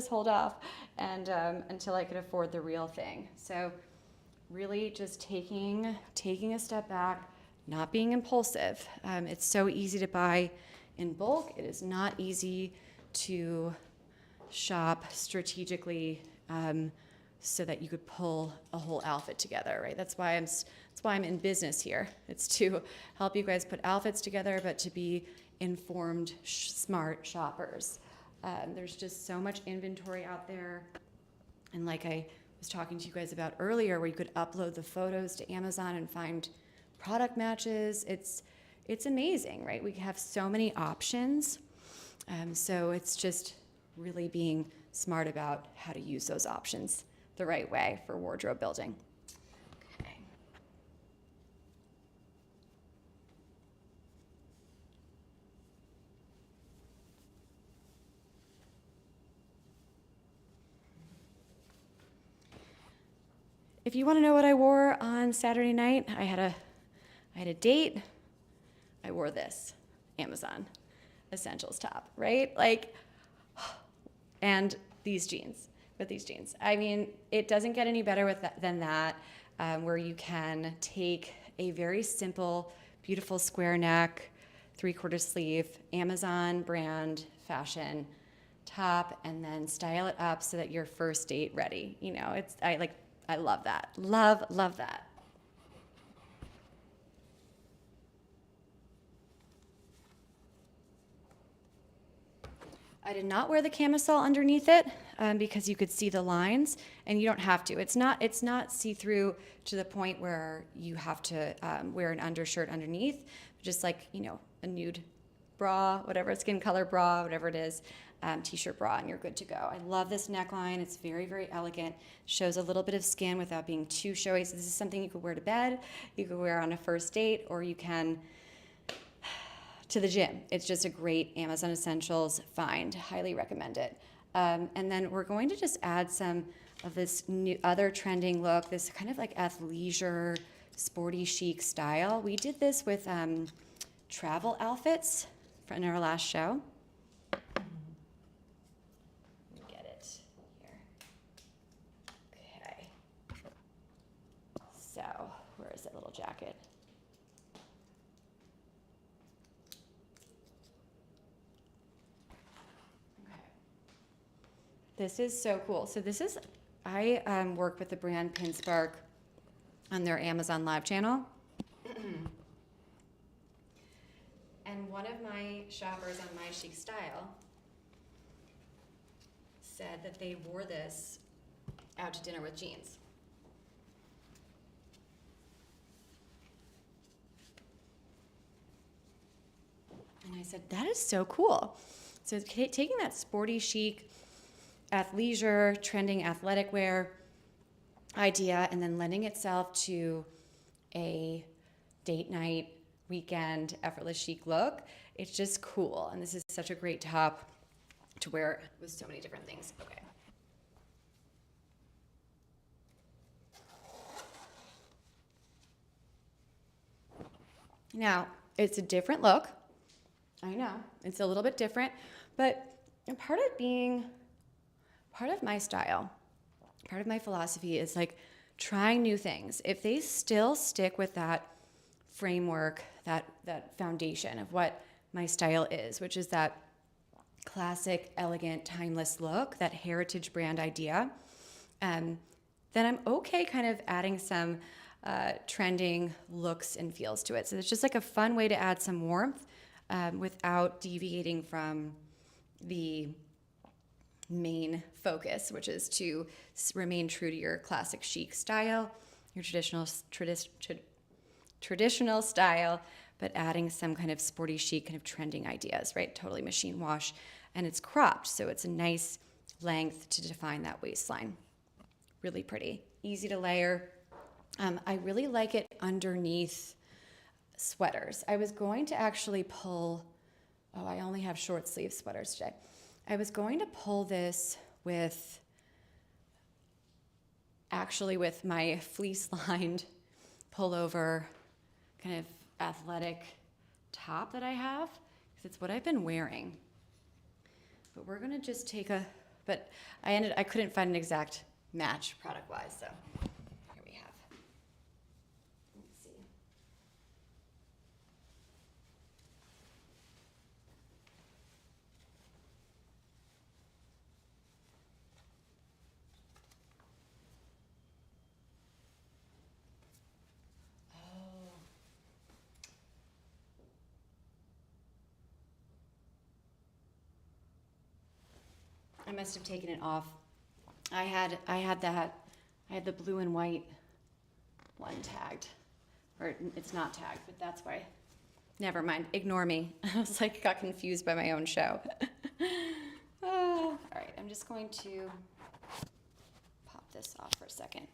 hold off and until I could afford the real thing. So really just taking a step back, not being impulsive. It's so easy to buy in bulk. It is not easy to shop strategically so that you could pull a whole outfit together, right? That's why I'm in business here. It's to help you guys put outfits together, but to be informed, smart shoppers. There's just so much inventory out there, and like I was talking to you guys about earlier, where you could upload the photos to Amazon and find product matches. It's amazing, right? We have so many options, so it's just really being smart about how to use those options the right way for wardrobe building. Okay. if you want to know what I wore on Saturday night, I had a date. I wore this Amazon Essentials top, right? Like, and these jeans, with these jeans. I mean, it doesn't get any better than that, where you can take a very simple, beautiful square neck, 3/4 sleeve, Amazon brand fashion top, and then style it up so that you're first date ready. You know, I love that. Love that. I did not wear the camisole underneath it because you could see the lines, and you don't have to. It's not see-through to the point where you have to wear an undershirt underneath, just like, you know, a nude bra, whatever, skin color bra, whatever it is, t-shirt bra, and you're good to go. I love this neckline. It's very, very elegant. Shows a little bit of skin without being too showy. So this is something you could wear to bed, you could wear on a first date, or you can to the gym. It's just a great Amazon Essentials find. Highly recommend it. And then we're going to just add some of this new other trending look, this kind of like athleisure, sporty chic style. We did this with travel outfits in our last show. Let me get it here. Okay. So, where is that little jacket? This is so cool. So this is, I work with the brand Pinspark on their Amazon Live channel. And one of my shoppers on My Chic Style said that they wore this out to dinner with jeans. And I said, that is so cool. So taking that sporty chic, athleisure, trending athletic wear idea, and then lending itself to a date night, weekend, effortless chic look. It's just cool. And this is such a great top to wear with so many different things. Okay. Now, it's a different look. I know, it's a little bit different, but part of my style, part of my philosophy is like trying new things. If they still stick with that framework, that foundation of what my style is, which is that classic, elegant, timeless look, that heritage brand idea, then I'm okay kind of adding some trending looks and feels to it. So it's just like a fun way to add some warmth without deviating from the main focus, which is to remain true to your classic chic style, your traditional style, but adding some kind of sporty chic kind of trending ideas, right? Totally machine wash, and it's cropped, so it's a nice length to define that waistline. Really pretty, easy to layer. I really like it underneath sweaters. I was going to actually pull, I only have short sleeve sweaters today. I was going to pull this with my fleece-lined pullover kind of athletic top that I have, because it's what I've been wearing. But we're gonna just take but I couldn't find an exact match product-wise, so here we have. Let's see. I must have taken it off. I had the blue and white one tagged, or it's not tagged, but that's why. Never mind, ignore me. I was like, got confused by my own show. All right, I'm just going to pop this off for a second.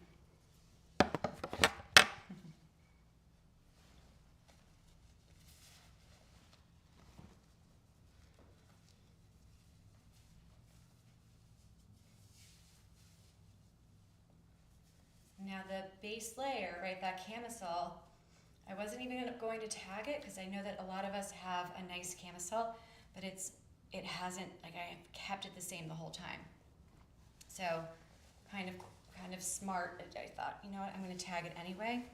Now base layer, right, that camisole, I wasn't even going to tag it because I know that a lot of us have a nice camisole, but it hasn't, like I have kept it the same the whole time. So kind of smart. I thought, you know what, I'm going to tag it anyway.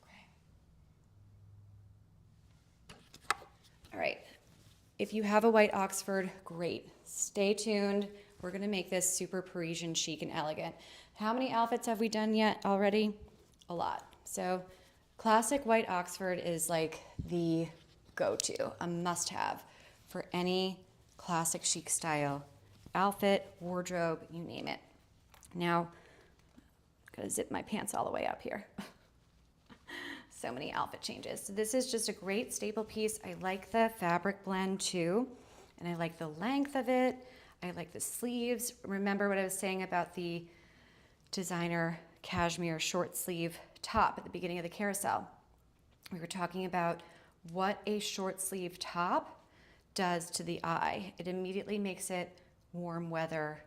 Okay. All right. If you have a white Oxford, great. Stay tuned. We're going to make this super Parisian chic and elegant. How many outfits have we done yet already? A lot. So classic white Oxford is like the go-to, a must-have for any classic chic style outfit, wardrobe, you name it. Now, I'm going to zip my pants all the way up here. So many outfit changes. So this is just a great staple piece. I like the fabric blend too, and I like the length of it. I like the sleeves. Remember what I was saying about the designer cashmere short sleeve top at the beginning of the carousel. We were talking about what a short sleeve top does to the eye. It immediately makes it warm weather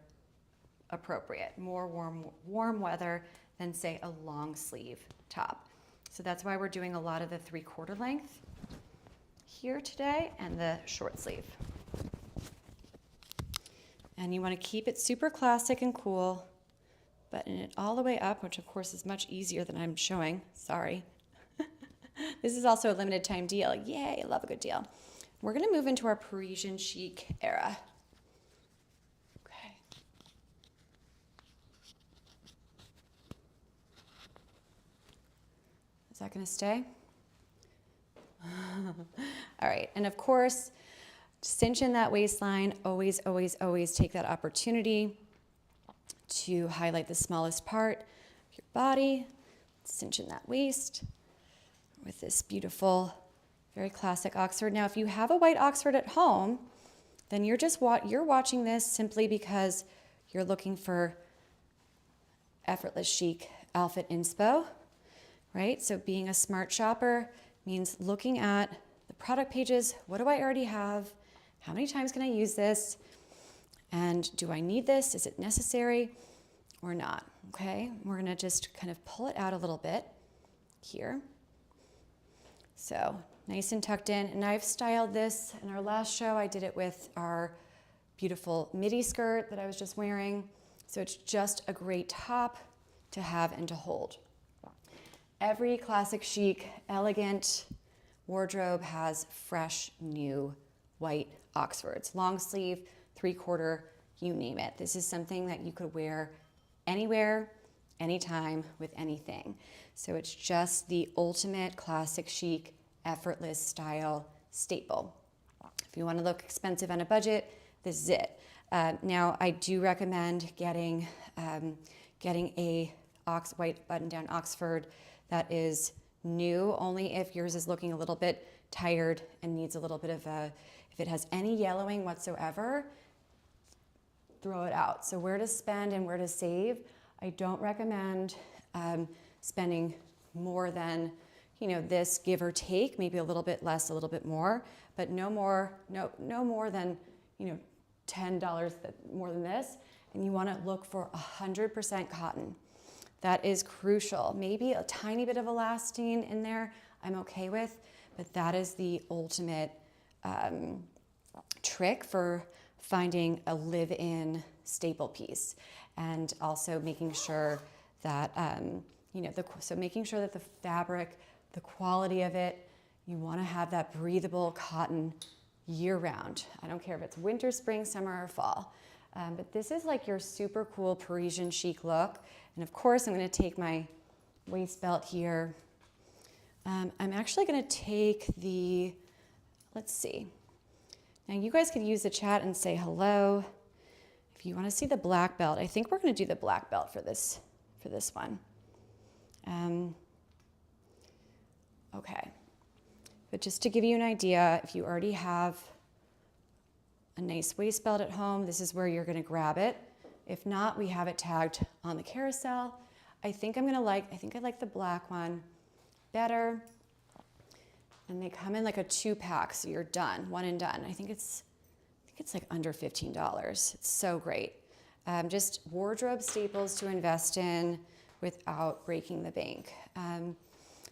appropriate, more warm weather than say a long sleeve top. So that's why we're doing a lot of the 3/4 length here today and the short sleeve. And you want to keep it super classic and cool, button it all the way up, which of course is much easier than I'm showing. Sorry. This is also a limited time deal. Yay, I love a good deal. We're going to move into our Parisian chic era. Okay. Is that going to stay? All right, and of course, cinch in that waistline. Always, always, always take that opportunity to highlight the smallest part of your body. Cinch in that waist with this beautiful, very classic Oxford. Now, if you have a white Oxford at home, then you're watching this simply because you're looking for effortless chic outfit inspo, right? So being a smart shopper means looking at the product pages. What do I already have? How many times can I use this? And do I need this? Is it necessary or not? Okay, we're gonna just kind of pull it out a little bit here. So nice and tucked in. And I've styled this in our last show. I did it with our beautiful midi skirt that I was just wearing. So it's just a great top to have and to hold. Every classic chic, elegant wardrobe has fresh, new white Oxfords. Long sleeve, 3/4, you name it. This is something that you could wear anywhere, anytime, with anything. So it's just the ultimate classic chic, effortless style staple. If you want to look expensive on a budget, this is it. Now, I do recommend getting a white button-down Oxford that is new, only if yours is looking a little bit tired and needs a little bit of if it has any yellowing whatsoever, throw it out. So where to spend and where to save, I don't recommend spending more than, this, give or take, maybe a little bit less, a little bit more, but no more than, $10 more than this. And you want to look for 100% cotton. That is crucial. Maybe a tiny bit of elastane in there, I'm okay with, but that is the ultimate trick for finding a live-in staple piece, and also making sure that making sure that the fabric, the quality of it, you want to have that breathable cotton year-round. I don't care if it's winter, spring, summer, or fall. But this is like your super cool Parisian chic look. And of course, I'm going to take my waist belt here. I'm actually going to take let's see. Now you guys could use the chat and say hello if you want to see the black belt. I think we're going to do the black belt for this one. Okay. But just to give you an idea, if you already have a nice waist belt at home, this is where you're going to grab it. If not, we have it tagged on the carousel. I think I like the black one better. And they come in like a 2-pack, so you're done, one and done. I think it's like under $15. It's so great. Just wardrobe staples to invest in without breaking the bank.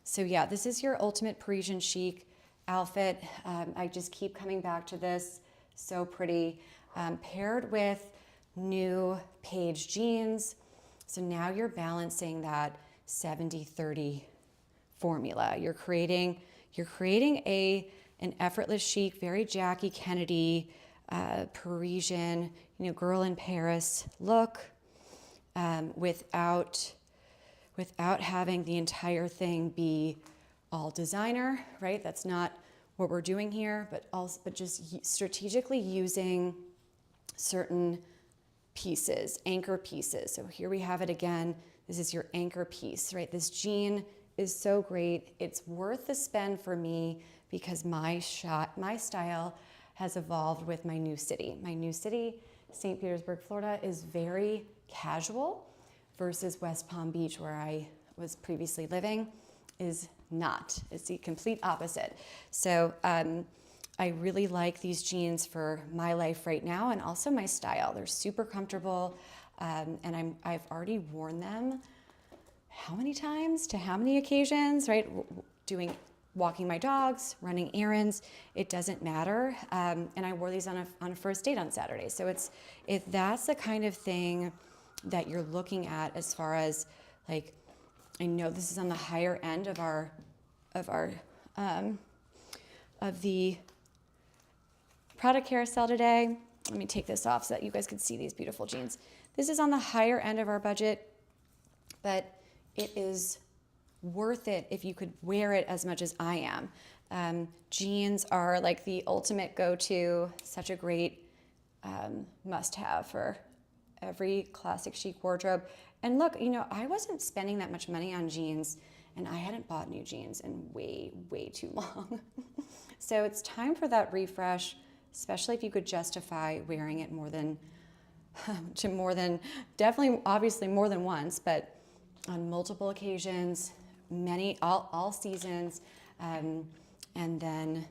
So yeah, this is your ultimate Parisian chic outfit. I just keep coming back to this. So pretty. Paired with new Paige jeans. So now you're balancing that 70-30 formula. You're creating an effortless chic, very Jackie Kennedy, Parisian, girl in Paris look, without having the entire thing be all designer, right? That's not what we're doing here, but just strategically using certain pieces, anchor pieces. So here we have it again. This is your anchor piece, right? This jean is so great. It's worth the spend for me because my style has evolved with my new city. My new city, St. Petersburg, Florida, is very casual versus West Palm Beach, where I was previously living, is not. It's the complete opposite. So I really like these jeans for my life right now and also my style. They're super comfortable, and I've already worn them how many times to how many occasions, right? Walking my dogs, running errands, it doesn't matter. And I wore these on a first date on Saturday. So if that's the kind of thing that you're looking at as far as like, I know this is on the higher end of the product carousel today. Let me take this off so that you guys can see these beautiful jeans. This is on the higher end of our budget, but it is worth it if you could wear it as much as I am. Jeans are like the ultimate go-to, such a great must-have for every classic chic wardrobe. And look, I wasn't spending that much money on jeans, and I hadn't bought new jeans in way, way too long. So it's time for that refresh, especially if you could justify wearing it definitely, obviously more than once, but on multiple occasions, all seasons, and then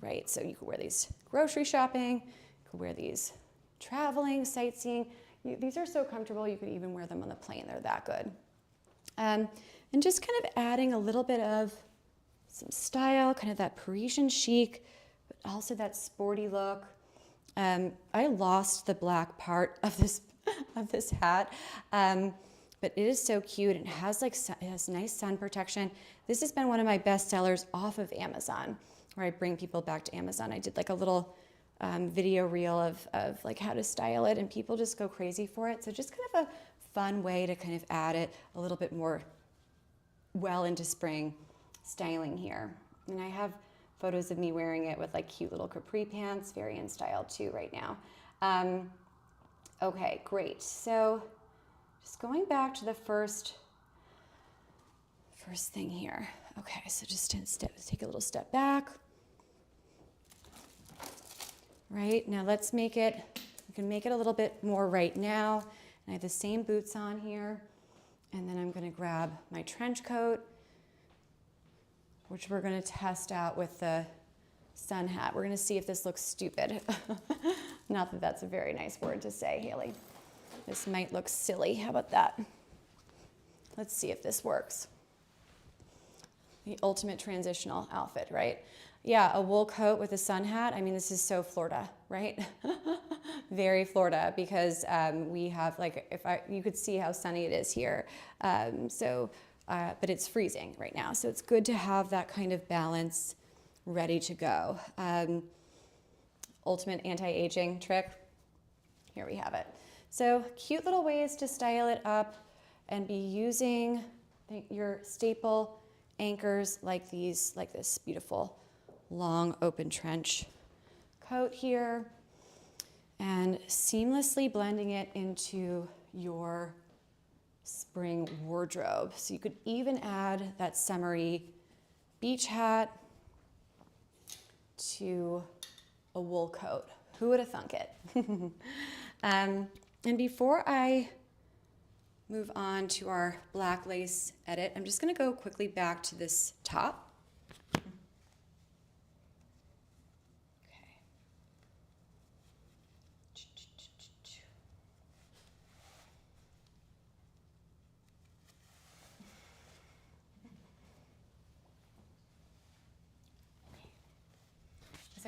right. So you could wear these grocery shopping, you could wear these traveling, sightseeing. These are so comfortable. You could even wear them on the plane. They're that good. And just kind of adding a little bit of some style, kind of that Parisian chic, but also that sporty look. I lost the black part of this hat, but it is so cute. It has nice sun protection. This has been one of my best sellers off of Amazon, where I bring people back to Amazon. I did like a little video reel of like how to style it, and people just go crazy for it. So just kind of a fun way to kind of add it a little bit more well into spring styling here. And I have photos of me wearing it with like cute little capri pants, very in style too right now. Okay, great. So just going back to the first thing here. Okay, so just take a little step back. Right, now we can make it a little bit more right now. And I have the same boots on here. And then I'm gonna grab my trench coat, which we're gonna test out with the sun hat. We're gonna see if this looks stupid. Not that that's a very nice word to say, Hailey. This might look silly, how about that? Let's see if this works. The ultimate transitional outfit, right? Yeah, a wool coat with a sun hat. I mean, this is so Florida, right? Very Florida, because we have you could see how sunny it is here. But it's freezing right now. So it's good to have that kind of balance ready to go. Ultimate anti-aging trick. Here we have it. So cute little ways to style it up and be using your staple anchors like this beautiful long open trench coat here, and seamlessly blending it into your spring wardrobe. So you could even add that summery beach hat to a wool coat. Who would have thunk it? And before I move on to our black lace edit, I'm just gonna go quickly back to this top.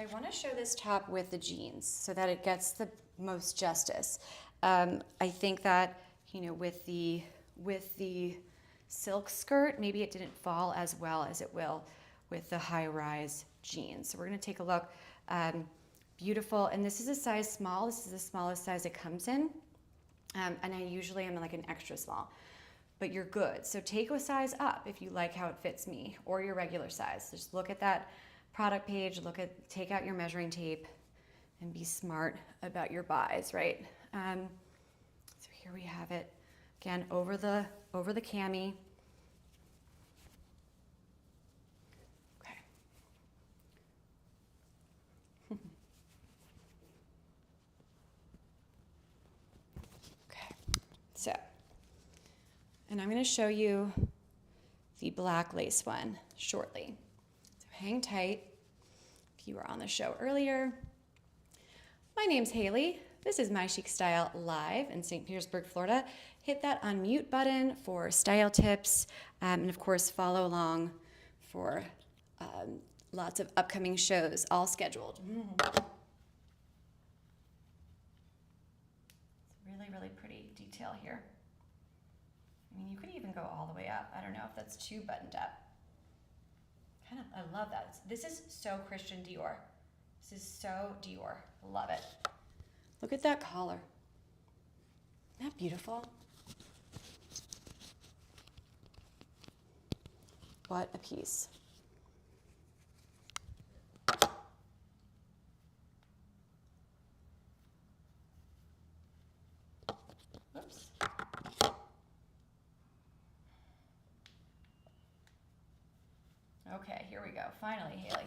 I want to show this top with the jeans so that it gets the most justice. I think that, you know, with the silk skirt, maybe it didn't fall as well as it will with the high-rise jeans. So we're going to take a look. Beautiful, and this is a size small. This is the smallest size it comes in, and I usually am like an extra small, but you're good. So take a size up if you like how it fits me, or your regular size. Just look at that product page, take out your measuring tape, and be smart about your buys, right? So here we have it, again, over the cami. Okay. Okay, so, and I'm gonna show you the black lace one shortly. So hang tight. If you were on the show earlier, my name's Hailey. This is My Chic Style live in St. Petersburg, Florida. Hit that unmute button for style tips, and of course follow along for lots of upcoming shows, all scheduled. It's really, really pretty detail here. I mean, you could even go all the way up. I don't know if that's too buttoned up. I love that. This is so Christian Dior. This is so Dior. Love it. Look at that collar. Isn't that beautiful? What a piece. Whoops. Okay, here we go. Finally, Hailey.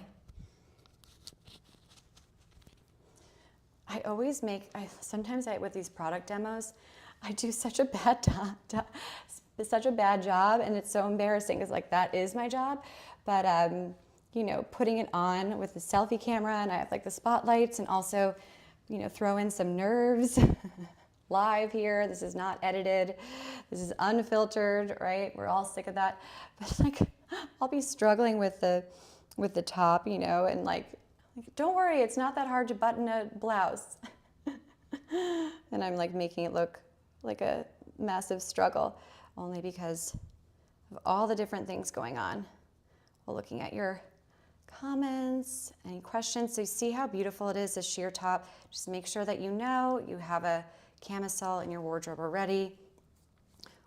I always sometimes with these product demos, I do such a bad job, and it's so embarrassing because like that is my job. But you know, putting it on with the selfie camera, and I have like the spotlights, and also, you know, throw in some nerves live here. This is not edited. This is unfiltered, right? We're all sick of that. But like, I'll be struggling with the top, you know, and like, don't worry, it's not that hard to button a blouse. And I'm like making it look like a massive struggle, only because of all the different things going on. Well, looking at your comments, any questions. So you see how beautiful it is, this sheer top. Just make sure that you know you have a camisole in your wardrobe already,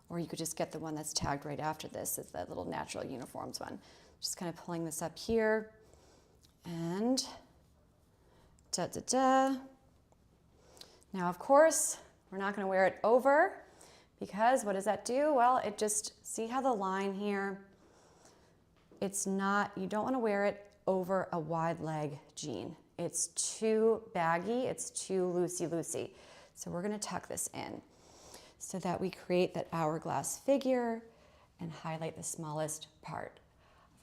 or you could just get the one that's tagged right after this. It's that little natural uniforms one. Just kind of pulling this up here. And da-da-da. Now, of course, we're not going to wear it over, because what does that do? Well, it just, see how the line here, it's not, you don't want to wear it over a wide leg jean. It's too baggy, it's too loosey-loosey. So we're going to tuck this in so that we create that hourglass figure and highlight the smallest part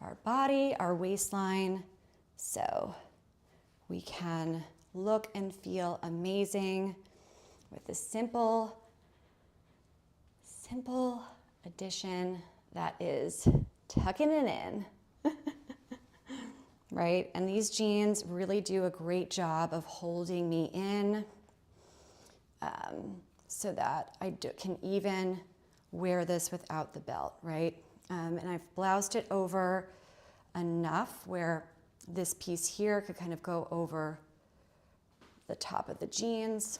of our body, our waistline, so we can look and feel amazing with this simple addition that is tucking it in, right? And these jeans really do a great job of holding me in, so that I can even wear this without the belt, right? And I've bloused it over enough where this piece here could kind of go over the top of the jeans.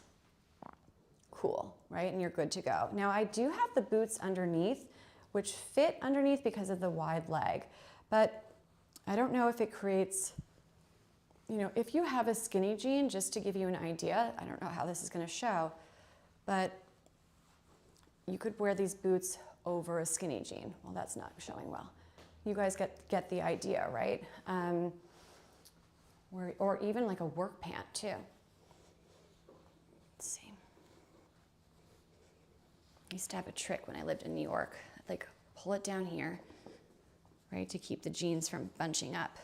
Cool, right? And you're good to go. Now I do have the boots underneath, which fit underneath because of the wide leg, but I don't know if it creates, you know, if you have a skinny jean, just to give you an idea, I don't know how this is going to show, but you could wear these boots over a skinny jean. Well, that's not showing well. You guys get the idea, right? Or even like a work pant too. Let's see. I used to have a trick when I lived in New York. I'd like pull it down here, right, to keep the jeans from bunching up.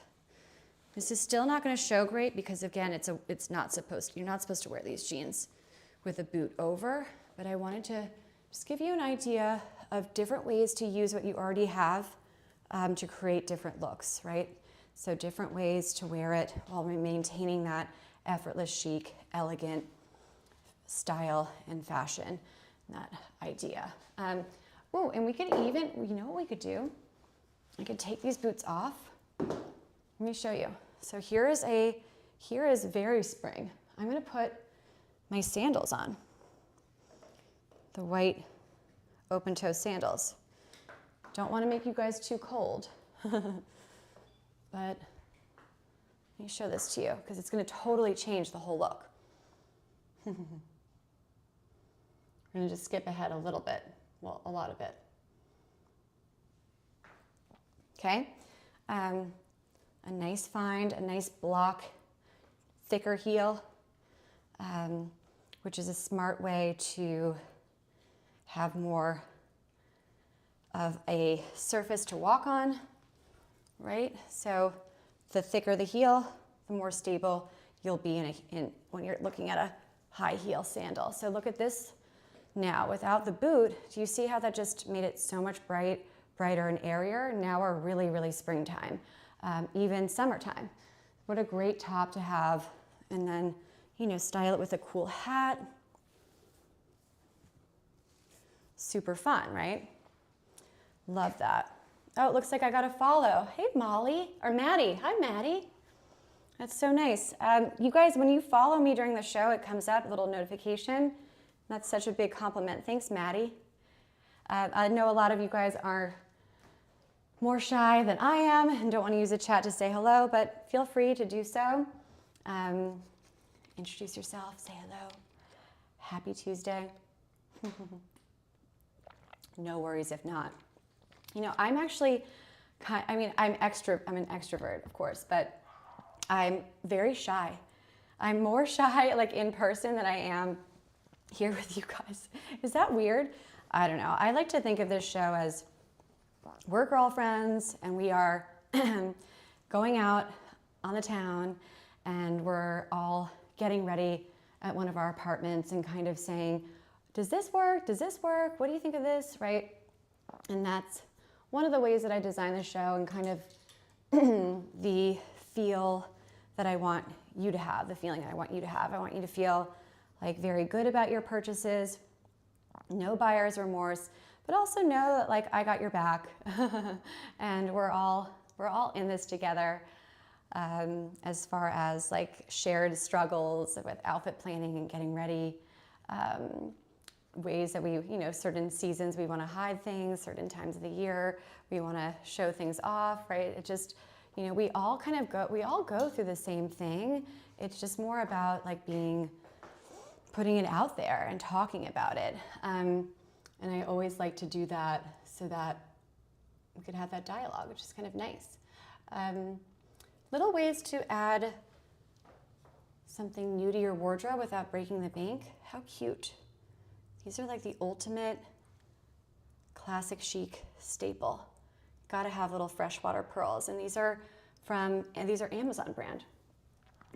This is still not going to show great because again, it's not supposed, you're not supposed to wear these jeans with a boot over, but I wanted to just give you an idea of different ways to use what you already have to create different looks, right? So different ways to wear it while maintaining that effortless, chic, elegant style and fashion, that idea. Oh, and we could even, you know what we could do? I could take these boots off. Let me show you. So here is very spring. I'm gonna put my sandals on. The white open toe sandals. Don't wanna make you guys too cold. But let me show this to you because it's gonna totally change the whole look. We're gonna just skip ahead a little bit. Well, a lot of it. Okay, a nice find, a nice block, thicker heel, which is a smart way to have more of a surface to walk on, right? So the thicker the heel, the more stable you'll be when you're looking at a high heel sandal. So look at this now without the boot. Do you see how that just made it so much brighter and airier? Now we're really, really springtime, even summertime. What a great top to have. And then, you know, style it with a cool hat. Super fun, right? Love that. Oh, it looks like I got a follow. Hey, Molly, or Maddie. Hi, Maddie. That's so nice. You guys, when you follow me during the show, it comes up, a little notification. That's such a big compliment. Thanks, Maddie. I know a lot of you guys are more shy than I am and don't want to use a chat to say hello, but feel free to do so. Introduce yourself, say hello. Happy Tuesday. No worries if not. You know, I'm actually, I'm an extrovert, of course, but I'm very shy. I'm more shy like in person than I am here with you guys. Is that weird? I don't know. I like to think of this show as we're girlfriends and we are going out on the town and we're all getting ready at one of our apartments and kind of saying, does this work? Does this work? What do you think of this, right? And that's one of the ways that I design the show and kind of the feel that I want you to have, the feeling that I want you to have. I want you to feel like very good about your purchases, no buyer's remorse, but also know that like I got your back and we're all in this together as far as like shared struggles with outfit planning and getting ready, ways that we, you know, certain seasons we want to hide things, certain times of the year we want to show things off, right? It just, you know, we all go through the same thing. It's just more about like putting it out there and talking about it. And I always like to do that so that we could have that dialogue, which is kind of nice. Little ways to add something new to your wardrobe without breaking the bank. How cute. These are like the ultimate classic chic staple. Gotta have little freshwater pearls. And these are Amazon brand.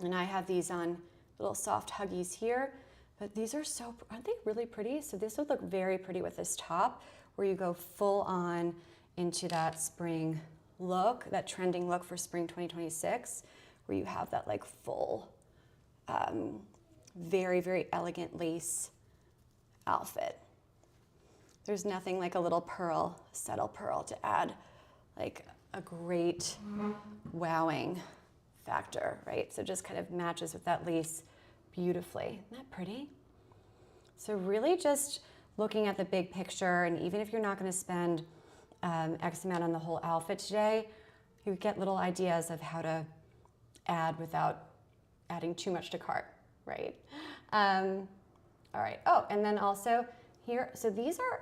And I have these on little soft huggies here, but these are aren't they really pretty? So this would look very pretty with this top where you go full on into that spring look, that trending look for spring 2026, where you have that like full, very, very elegant lace outfit. There's nothing like a little pearl, subtle pearl to add like a great wowing factor, right? So just kind of matches with that lace beautifully. Isn't that pretty? So really just looking at the big picture, and even if you're not going to spend X amount on the whole outfit today, you get little ideas of how to add without adding too much to cart, right? All right. Oh, and then also here, so these are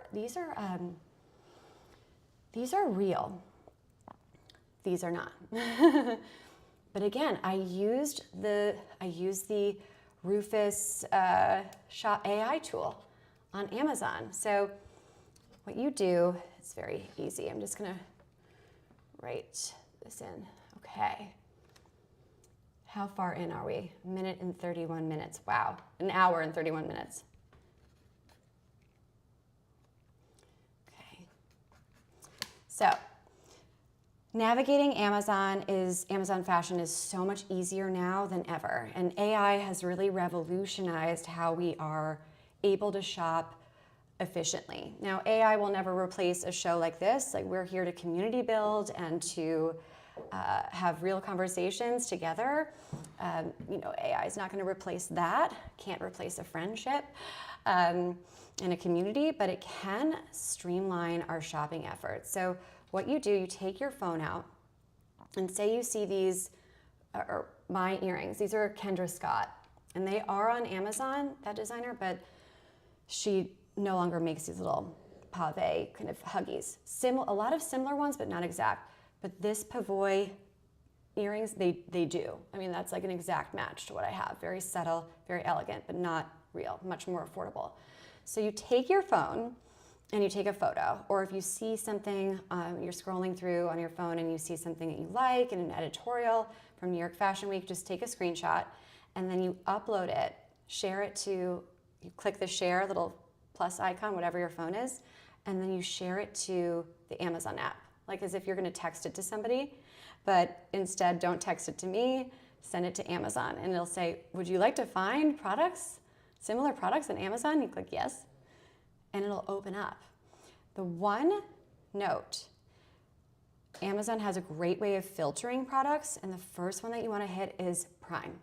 real. These are not. But again, I used the Rufus Shop AI tool on Amazon. So what you do, it's very easy. I'm just gonna write this in. Okay. How far in are we? A minute and 31 minutes. Wow, an hour and 31 minutes. Okay. So Navigating Amazon fashion is so much easier now than ever. And AI has really revolutionized how we are able to shop efficiently. Now, AI will never replace a show like this. Like, we're here to community build and to have real conversations together. AI is not going to replace that. Can't replace a friendship in a community, but it can streamline our shopping efforts. So what you do, you take your phone out and say you see these, or my earrings. These are Kendra Scott, and they are on Amazon, that designer, but she no longer makes these little pave kind of huggies. A lot of similar ones, but not exact. But this pavoy earrings, they do. I mean, that's like an exact match to what I have. Very subtle, very elegant, but not real, much more affordable. So you take your phone and you take a photo, or if you see something, you're scrolling through on your phone and you see something that you like in an editorial from New York Fashion Week, just take a screenshot and then you upload it, share it to, you click the share little plus icon, whatever your phone is, and then you share it to the Amazon app, like as if you're gonna text it to somebody, but instead don't text it to me, send it to Amazon, and it'll say, would you like to find products, similar products on Amazon? You click yes, and it'll open up. The one note, Amazon has a great way of filtering products, and the first one that you wanna hit is Prime.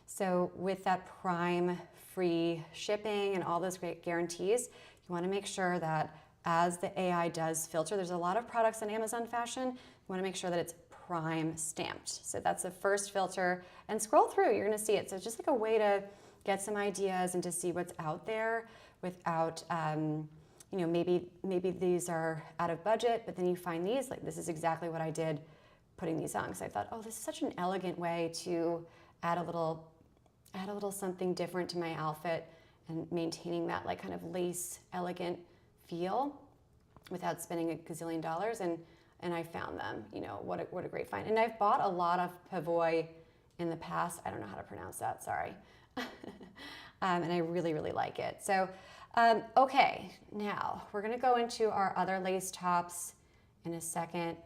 So with that Prime free shipping and all those great guarantees, you wanna make sure that as the AI does filter, there's a lot of products on Amazon fashion, you wanna make sure that it's Prime stamped. So that's the first filter, and scroll through, you're gonna see it. So it's just like a way to get some ideas and to see what's out there without, maybe these are out of budget, but then you find these, like this is exactly what I did putting these on. So I thought, oh, this is such an elegant way to add a little something different to my outfit and maintaining that like kind of lace, elegant feel without spending a gazillion dollars. And I found them, what a great find. And I've bought a lot of pavoy in the past. I don't know how to pronounce that, sorry. And I really, really like it. So, okay, now we're gonna go into our other lace tops in a second.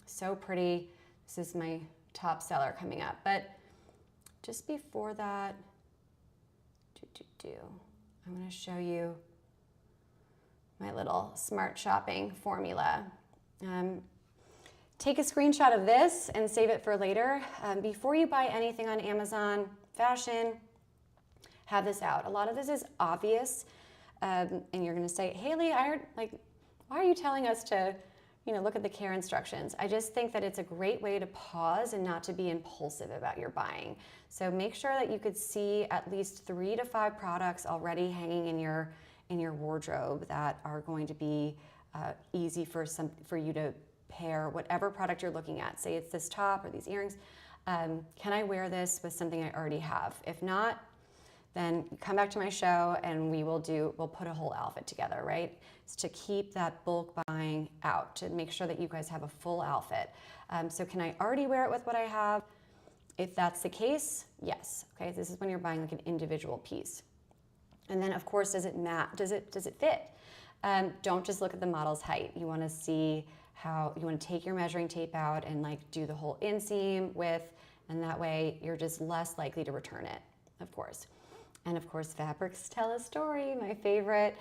So pretty. This is my top seller coming up. But just before that, I'm gonna show you my little smart shopping formula. Take a screenshot of this and save it for later. Before you buy anything on Amazon fashion, have this out. A lot of this is obvious, and you're gonna say, Hailey, why are you telling us to look at the care instructions? I just think that it's a great way to pause and not to be impulsive about your buying. So make sure that you could see at least 3 to 5 products already hanging in your wardrobe that are going to be easy for you to pair whatever product you're looking at. Say it's this top or these earrings. Can I wear this with something I already have? If not, then come back to my show and we'll put a whole outfit together, right? It's to keep that bulk buying out, to make sure that you guys have a full outfit. So can I already wear it with what I have? If that's the case, yes. Okay, this is when you're buying like an individual piece. And then of course, does it fit? Don't just look at the model's height. You wanna see you wanna take your measuring tape out and like do the whole inseam width, and that way you're just less likely to return it, of course. And of course, fabrics tell a story, my favorite.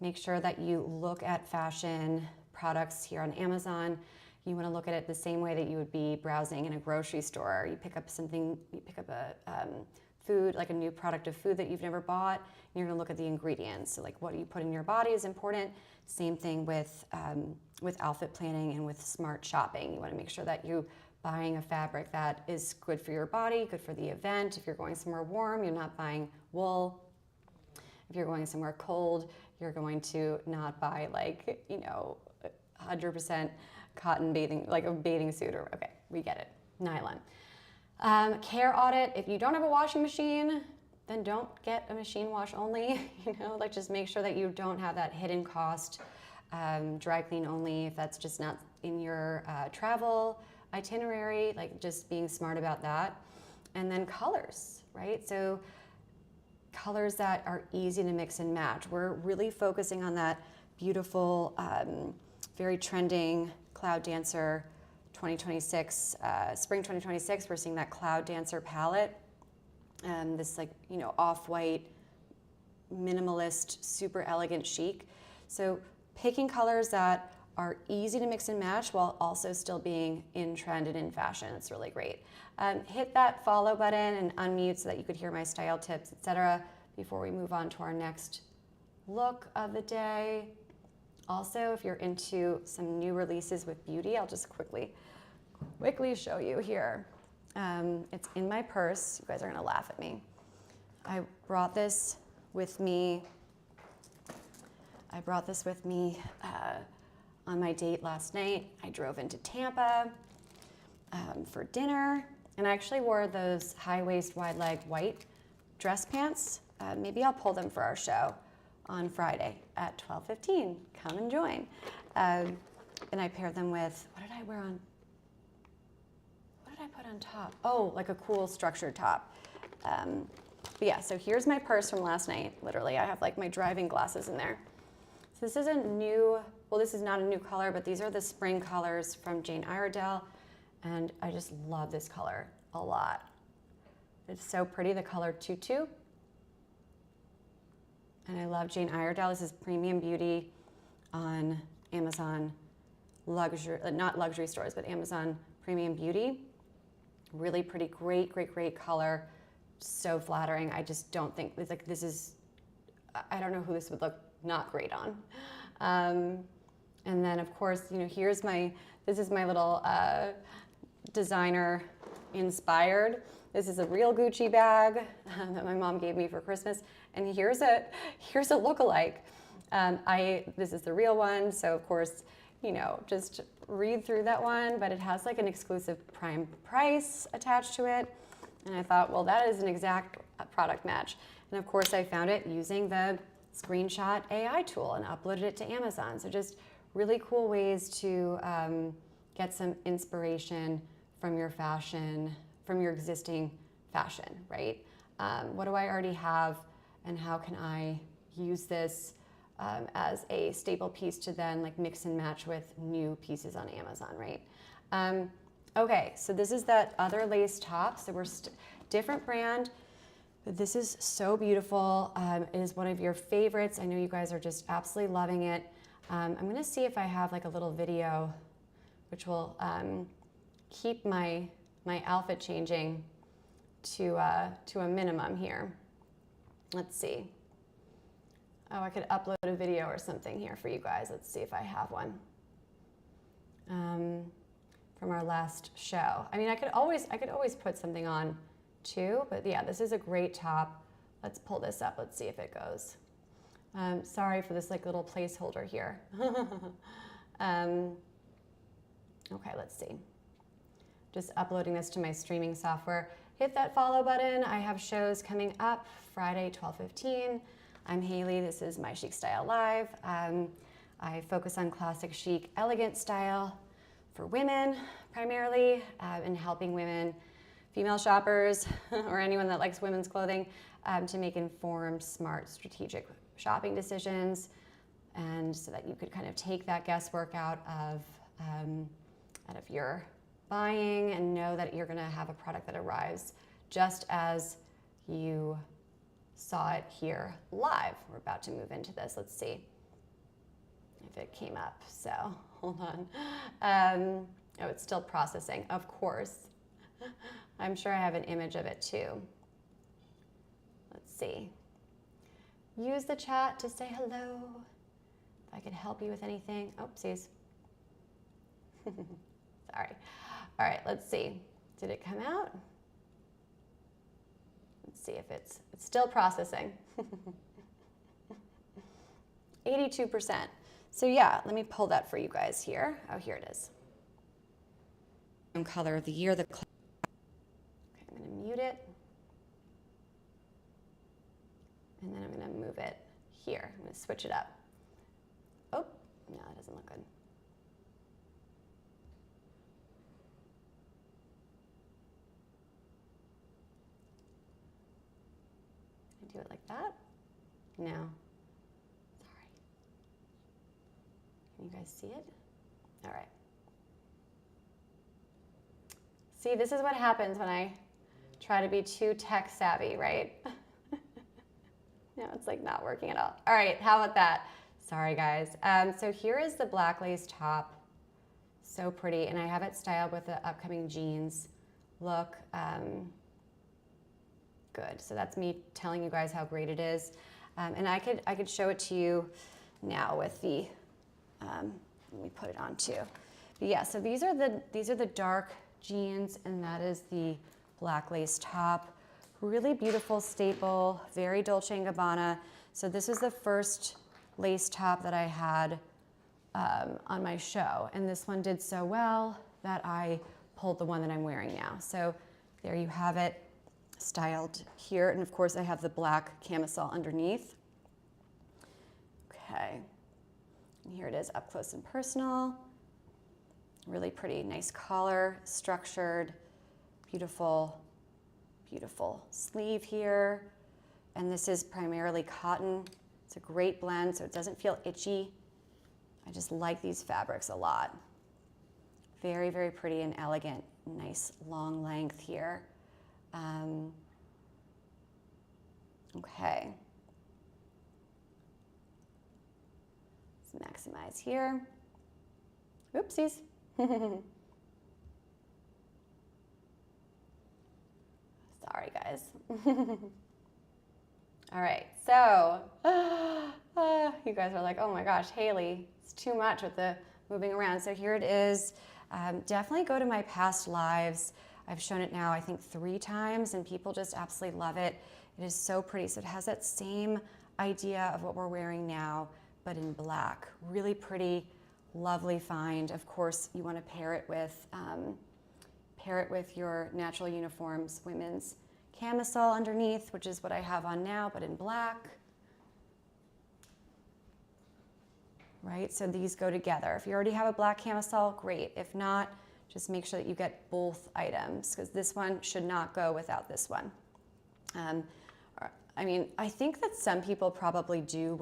Make sure that you look at fashion products here on Amazon. You wanna look at it the same way that you would be browsing in a grocery store. You pick up a food, like a new product of food that you've never bought, and you're gonna look at the ingredients. So like what you put in your body is important. Same thing with outfit planning and with smart shopping. You wanna make sure that you buying a fabric that is good for your body, good for the event. If you're going somewhere warm, you're not buying wool. If you're going somewhere cold, you're going to not buy 100% cotton like a bathing suit, or okay, we get it, nylon. Care audit, if you don't have a washing machine, then don't get a machine wash only, just make sure that you don't have that hidden cost, dry clean only, if that's just not in your travel itinerary, just being smart about that. And then colors, right? So colors that are easy to mix and match. We're really focusing on that beautiful, very trending Cloud Dancer 2026, spring 2026, we're seeing that Cloud Dancer palette. This like, you know, off-white, minimalist, super elegant chic. So picking colors that are easy to mix and match while also still being in trend and in fashion. It's really great. Hit that follow button and unmute so that you could hear my style tips, etc. before we move on to our next look of the day. Also, if you're into some new releases with beauty, I'll just quickly show you here. It's in my purse. You guys are gonna laugh at me. I brought this with me. On my date last night. I drove into Tampa for dinner, and I actually wore those high waist, wide leg white dress pants. Maybe I'll pull them for our show on Friday at 12:15. Come and join. And I paired them with, what did I wear on? What did I put on top? Oh, like a cool structured top. But yeah, so here's my purse from last night. Literally, I have like my driving glasses in there. So this is a new, well, this is not a new color, but these are the spring colors from Jane Iredale. And I just love this color a lot. It's so pretty, the color Tutu. And I love Jane Iredale. This is Premium Beauty on Amazon luxury, not luxury stores, but Amazon Premium Beauty. Really pretty, great color. So flattering. I just don't think, it's like, this is, I don't know who this would look not great on. And then of course, you know, this is my little designer inspired. This is a real Gucci bag that my mom gave me for Christmas. And here's a lookalike. This is the real one. So of course, you know, just read through that one, but it has like an exclusive prime price attached to it. And I thought, well, that is an exact product match. And of course I found it using the screenshot AI tool and uploaded it to Amazon. So just really cool ways to get some inspiration from your fashion, from your existing fashion, right? What do I already have, and how can I use this as a staple piece to then like mix and match with new pieces on Amazon, right? Okay, so this is that other lace top. So we're different brand. But this is so beautiful. It is one of your favorites. I know you guys are just absolutely loving it. I'm gonna see if I have like a little video which will keep my outfit changing to a minimum here. Let's see. Oh, I could upload a video or something here for you guys. Let's see if I have one from our last show. I mean, I could always put something on too, but yeah, this is a great top. Let's pull this up. Let's see if it goes. Sorry for this like little placeholder here. Okay, let's see. Just uploading this to my streaming software. Hit that follow button. I have shows coming up Friday, 12:15. I'm Hailey. This is My Chic Style Live. I focus on classic chic, elegant style for women primarily, and helping women, female shoppers, or anyone that likes women's clothing, to make informed, smart, strategic shopping decisions, and so that you could kind of take that guesswork out of your buying and know that you're going to have a product that arrives just as you saw it here live. We're about to move into this. Let's see if it came up. So hold on. Oh, it's still processing, of course. I'm sure I have an image of it too. Let's see. Use the chat to say hello. If I could help you with anything. Oopsies. Sorry. All right, let's see. Did it come out? Let's see if it's still processing. 82%. So yeah, let me pull that for you guys here. Oh, here it is. Color of the year. Okay, I'm going to mute it. And then I'm going to move it here. I'm going to switch it up. Oh, no, that doesn't look good. Can I do it like that? No. Sorry. Can you guys see it? All right. See, this is what happens when I try to be too tech savvy, right? No, it's like not working at all. All right, how about that? Sorry guys. So here is the black lace top. So pretty, and I have it styled with the upcoming jeans look. Good, so that's me telling you guys how great it is. And I could show it to you now with the, let me put it on too. But yeah, so these are the dark jeans, and that is the black lace top. Really beautiful staple, very Dolce & Gabbana. So this is the first lace top that I had on my show, and this one did so well that I pulled the one that I'm wearing now. So there you have it, styled here, and of course I have the black camisole underneath. Okay, and here it is up close and personal. Really pretty, nice collar, structured, beautiful, beautiful sleeve here. And this is primarily cotton. It's a great blend, so it doesn't feel itchy. I just like these fabrics a lot. Very, very pretty and elegant. Nice long length here. Okay. Let's maximize here. Oopsies. Sorry, guys. All right, so you guys are like, oh my gosh, Hailey, it's too much with the moving around. So here it is. Definitely go to my past lives. I've shown it now, I think 3 times, and people just absolutely love it. It is so pretty. So it has that same idea of what we're wearing now, but in black. Really pretty, lovely find. Of course, you want to pair it with your natural uniforms, women's camisole underneath, which is what I have on now, but in black. Right, so these go together. If you already have a black camisole, great. If not, just make sure that you get both items, because this one should not go without this one. I mean, I think that some people probably do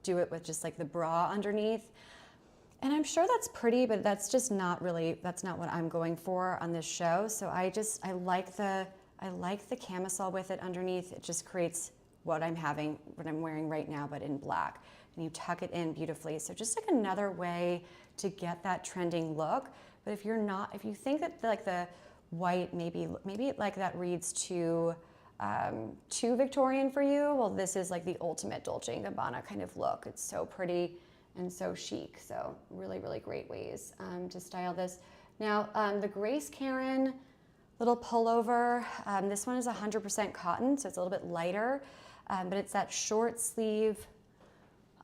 it with just like the bra underneath. And I'm sure that's pretty, but that's just not really, that's not what I'm going for on this show. So I like the camisole with it underneath. It just creates what I'm wearing right now, but in black. And you tuck it in beautifully. So just like another way to get that trending look. But if you think that like the white, maybe like that reads too Victorian for you, well, this is like the ultimate Dolce & Gabbana kind of look. It's so pretty and so chic. So really, really great ways to style this. Now, the Grace Karen little pullover, this one is 100% cotton, so it's a little bit lighter, but it's that short sleeve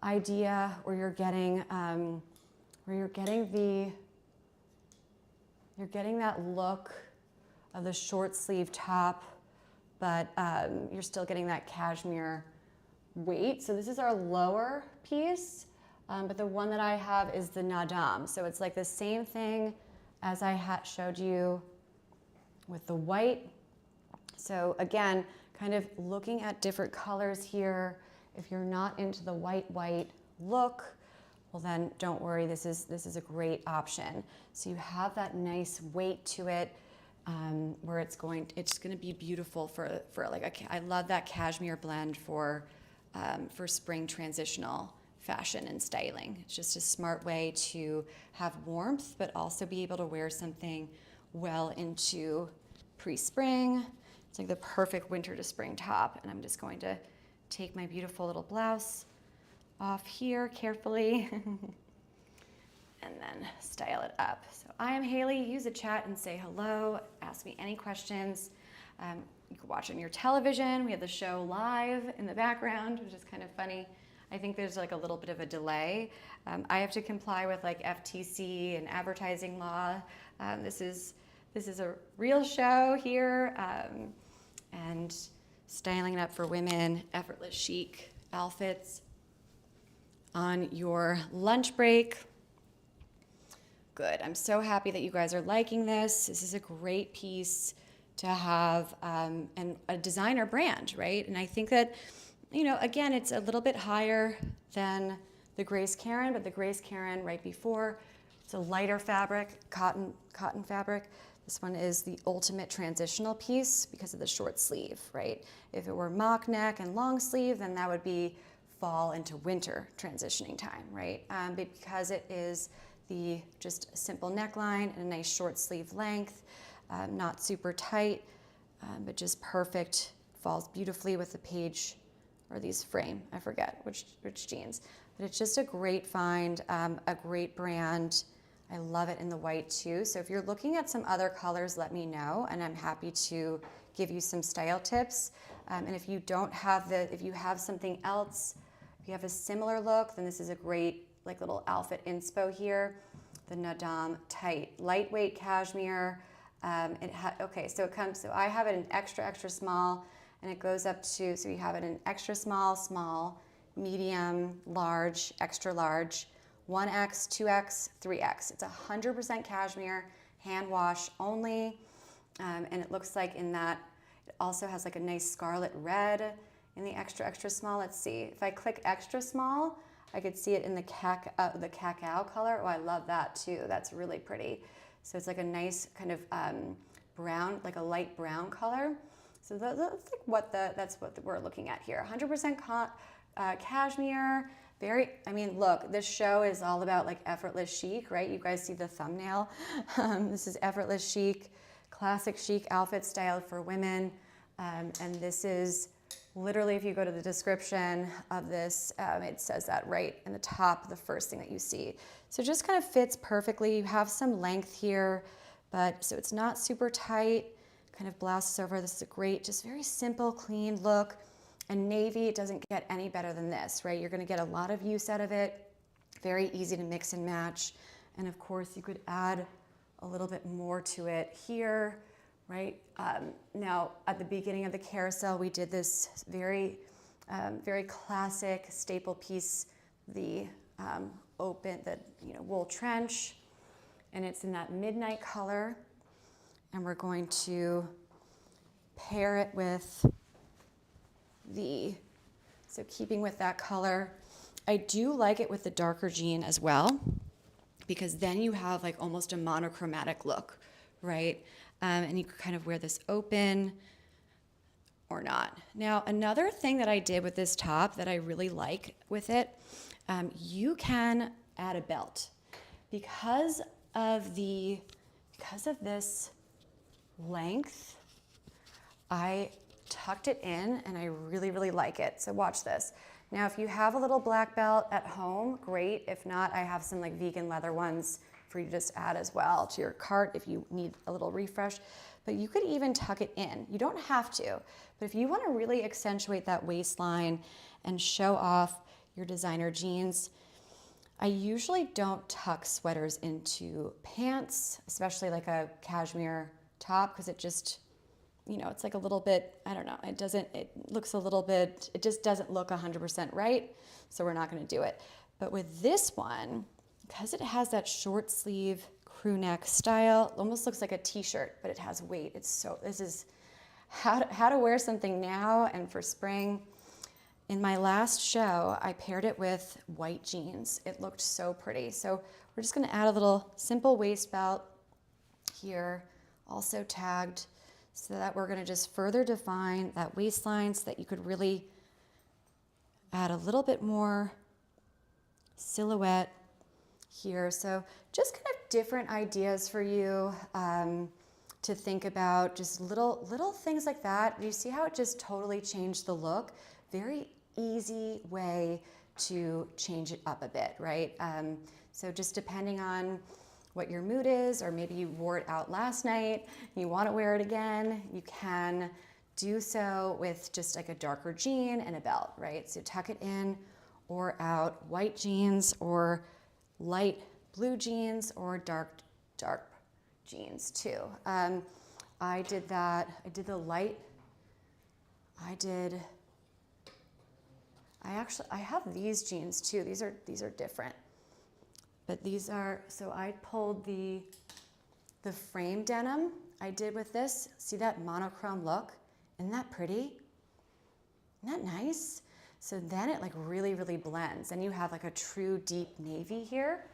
idea where you're getting that look of the short sleeve top, but you're still getting that cashmere weight. So this is our lower piece, but the one that I have is the Nadam. So it's like the same thing as I showed you with the white. So again, kind of looking at different colors here. If you're not into the white look, well then don't worry, this is a great option. So you have that nice weight to it, where it's going to be beautiful for like I love that cashmere blend for spring transitional fashion and styling. It's just a smart way to have warmth, but also be able to wear something well into pre-spring. It's like the perfect winter to spring top. And I'm just going to take my beautiful little blouse off here carefully and then style it up. So I am Hailey. Use the chat and say hello. Ask me any questions. You can watch on your television. We have the show live in the background, which is kind of funny. I think there's like a little bit of a delay. I have to comply with like FTC and advertising law. This is a real show here, and styling it up for women, effortless chic outfits on your lunch break. Good, I'm so happy that you guys are liking this. This is a great piece to have, and a designer brand, right? And I think that, again, it's a little bit higher than the Grace Karen, but the Grace Karen right before, it's a lighter fabric, cotton fabric. This one is the ultimate transitional piece because of the short sleeve, right? If it were mock neck and long sleeve, then that would be fall into winter transitioning time, right? But because it is the just simple neckline and a nice short sleeve length, not super tight, but just perfect, falls beautifully with the page or these frame, I forget which jeans. But it's just a great find, a great brand. I love it in the white too. So if you're looking at some other colors, let me know, and I'm happy to give you some style tips. And if you don't have if you have something else, if you have a similar look, then this is a great like little outfit inspo here. The Nadam tight, lightweight cashmere. Okay, so it comes, so I have it in extra, extra small, and it goes up to, so you have it in extra small, small, medium, large, extra large, 1X, 2X, 3X. It's 100% cashmere, hand wash only, and it looks like in that, it also has like a nice scarlet red in the extra, extra small. Let's see, if I click extra small, I could see it in the cacao color. Oh, I love that too. That's really pretty. So it's like a nice kind of brown, like a light brown color. So that's like that's what we're looking at here. 100% cashmere. I mean, look, this show is all about like effortless chic, right? You guys see the thumbnail. This is effortless chic, classic chic outfit style for women. And this is literally, if you go to the description of this, it says that right in the top, the first thing that you see. So it just kind of fits perfectly. You have some length here, but so it's not super tight, kind of blouses over. This is a great, just very simple, clean look. And navy, it doesn't get any better than this, right? You're gonna get a lot of use out of it. Very easy to mix and match. And of course, you could add a little bit more to it here, right? Now, at the beginning of the carousel, we did this very, very classic staple piece, the wool trench, and it's in that midnight color. And we're going to pair it with so keeping with that color. I do like it with the darker jean as well, because then you have like almost a monochromatic look, right? And you can kind of wear this open or not. Now, another thing that I did with this top that I really like with it, you can add a belt. Because of this length, I tucked it in and I really, really like it. So watch this. Now, if you have a little black belt at home, great. If not, I have some like vegan leather ones for you to just add as well to your cart if you need a little refresh. But you could even tuck it in. You don't have to, but if you want to really accentuate that waistline and show off your designer jeans, I usually don't tuck sweaters into pants, especially like a cashmere top, because it just, it's like a little bit, I don't know, it just doesn't look 100% right, so we're not gonna do it. But with this one, because it has that short sleeve crew neck style, it almost looks like a t-shirt, but it has weight. This is how to wear something now and for spring. In my last show, I paired it with white jeans. It looked so pretty. So we're just gonna add a little simple waist belt here, also tagged, so that we're gonna just further define that waistline so that you could really add a little bit more silhouette here. So just kind of different ideas for you to think about, just little things like that. You see how it just totally changed the look? Very easy way to change it up a bit, right? So just depending on what your mood is, or maybe you wore it out last night, you want to wear it again, you can do so with just like a darker jean and a belt, right? So tuck it in or out, white jeans or light blue jeans or dark jeans too. I did that, I have these jeans too. These are different. But these are, so I pulled the frame denim I did with this. See that monochrome look? Isn't that pretty? Isn't that nice? So then it like really, really blends. And you have like a true deep navy here.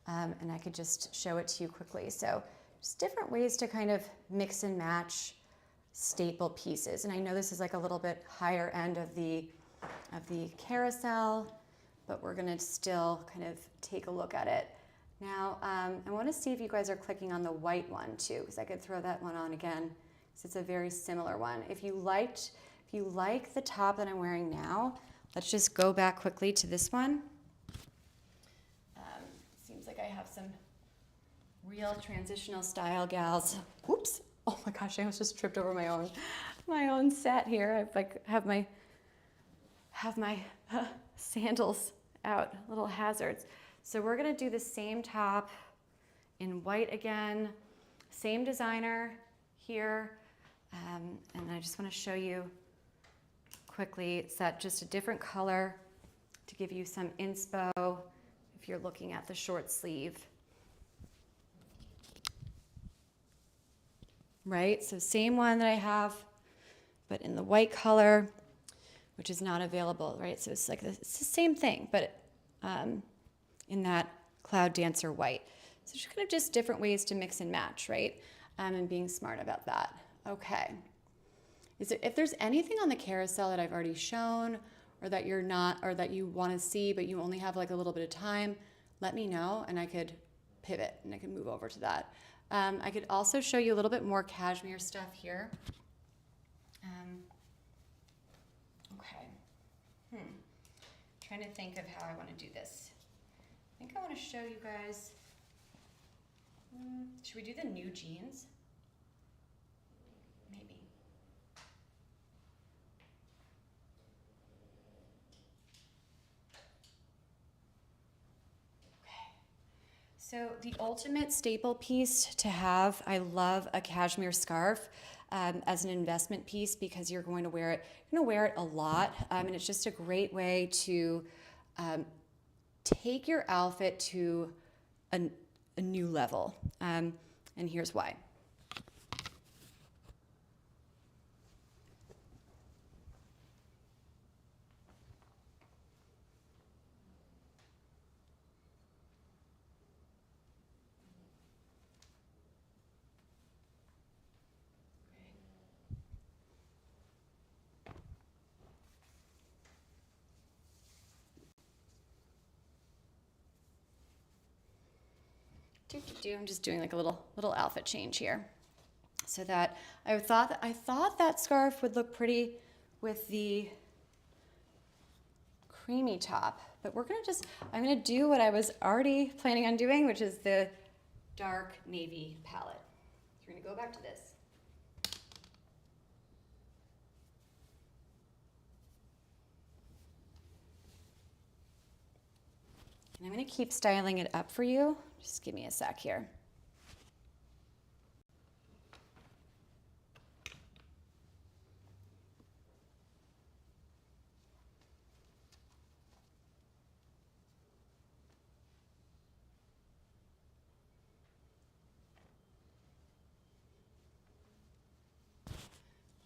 And I could just show it to you quickly. So just different ways to kind of mix and match staple pieces. And I know this is like a little bit higher end of the carousel, but we're gonna still kind of take a look at it. Now, I wanna see if you guys are clicking on the white one too, because I could throw that one on again, because it's a very similar one. If you like the top that I'm wearing now, let's just go back quickly to this one. Seems like I have some real transitional style gals. Whoops! Oh my gosh, I almost just tripped over my own set here. I've like have my sandals out, little hazards. So we're gonna do the same top in white again, same designer here, and I just want to show you quickly. It's that just a different color to give you some inspo if you're looking at the short sleeve. Right, so same one that I have, but in the white color, which is not available, right? So it's like it's the same thing, but in that Cloud Dancer white. So just kind of just different ways to mix and match, right? And being smart about that. Okay. If there's anything on the carousel that I've already shown, or that you're not, or that you want to see, but you only have like a little bit of time, let me know, and I could pivot and I can move over to that. I could also show you a little bit more cashmere stuff here. Okay. Trying to think of how I want to do this. I think I want to show you guys. Should we do the new jeans? Maybe. So the ultimate staple piece to have, I love a cashmere scarf as an investment piece, because you're going to wear it. You're going to wear it a lot, and it's just a great way to take your outfit to a new level. And here's why. I'm just doing like a little outfit change here, so that I thought that scarf would look pretty with the creamy top, but I'm gonna do what I was already planning on doing, which is the dark navy palette. So we're gonna go back to this. And I'm going to keep styling it up for you. Just give me a sec here.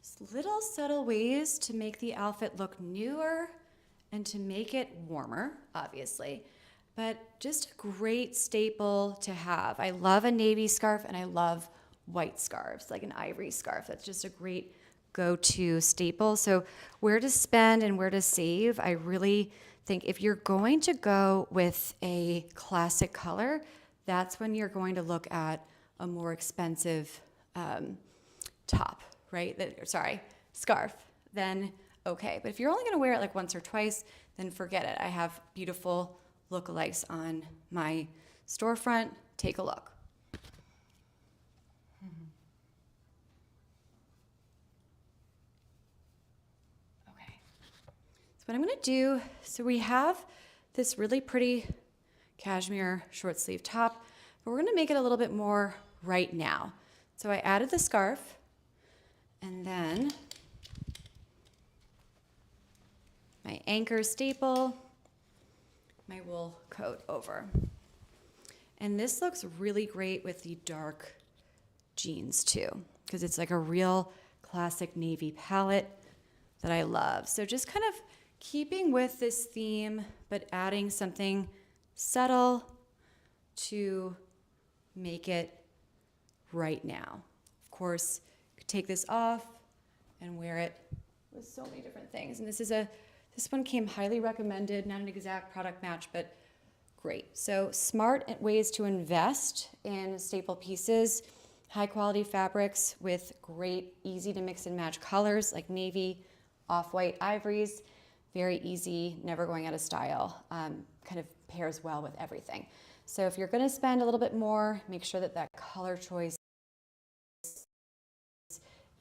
Just little subtle ways to make the outfit look newer and to make it warmer, obviously. But just a great staple to have. I love a navy scarf, and I love white scarves, like an ivory scarf. That's just a great go-to staple. So where to spend and where to save, I really think if you're going to go with a classic color, that's when you're going to look at a more expensive top, right? Scarf. Then okay. But if you're only going to wear it like once or twice, then forget it. I have beautiful lookalikes on my storefront. Take a look. Okay. So what I'm going to do, so we have this really pretty cashmere short sleeve top, but we're going to make it a little bit more right now. So I added the scarf, and then my anchor staple, my wool coat over. And this looks really great with the dark jeans too, because it's like a real classic navy palette that I love. So just kind of keeping with this theme, but adding something subtle to make it right now. Of course, you could take this off and wear it with so many different things. And this one came highly recommended, not an exact product match, but great. So smart ways to invest in staple pieces, high quality fabrics with great, easy to mix and match colors like navy, off-white ivories, very easy, never going out of style, kind of pairs well with everything. So if you're gonna spend a little bit more, make sure that that color choice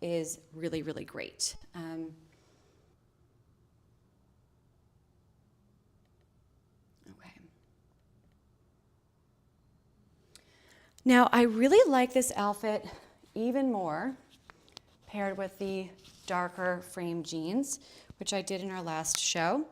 is really, really great. Okay. Now, I really like this outfit even more paired with the darker frame jeans, which I did in our last show.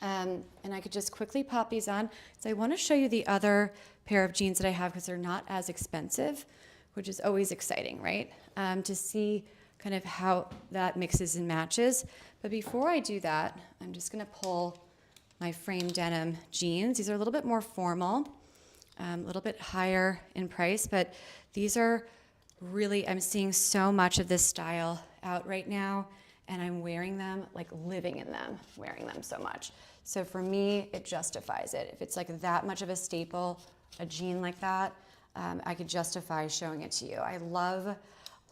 And I could just quickly pop these on. So I want to show you the other pair of jeans that I have because they're not as expensive, which is always exciting, right? To see kind of how that mixes and matches. But before I do that, I'm just going to pull my frame denim jeans. These are a little bit more formal, a little bit higher in price, but these are really, I'm seeing so much of this style out right now, and I'm wearing them, like living in them, wearing them so much. So for me, it justifies it. If it's like that much of a staple, a jean like that, I could justify showing it to you. I love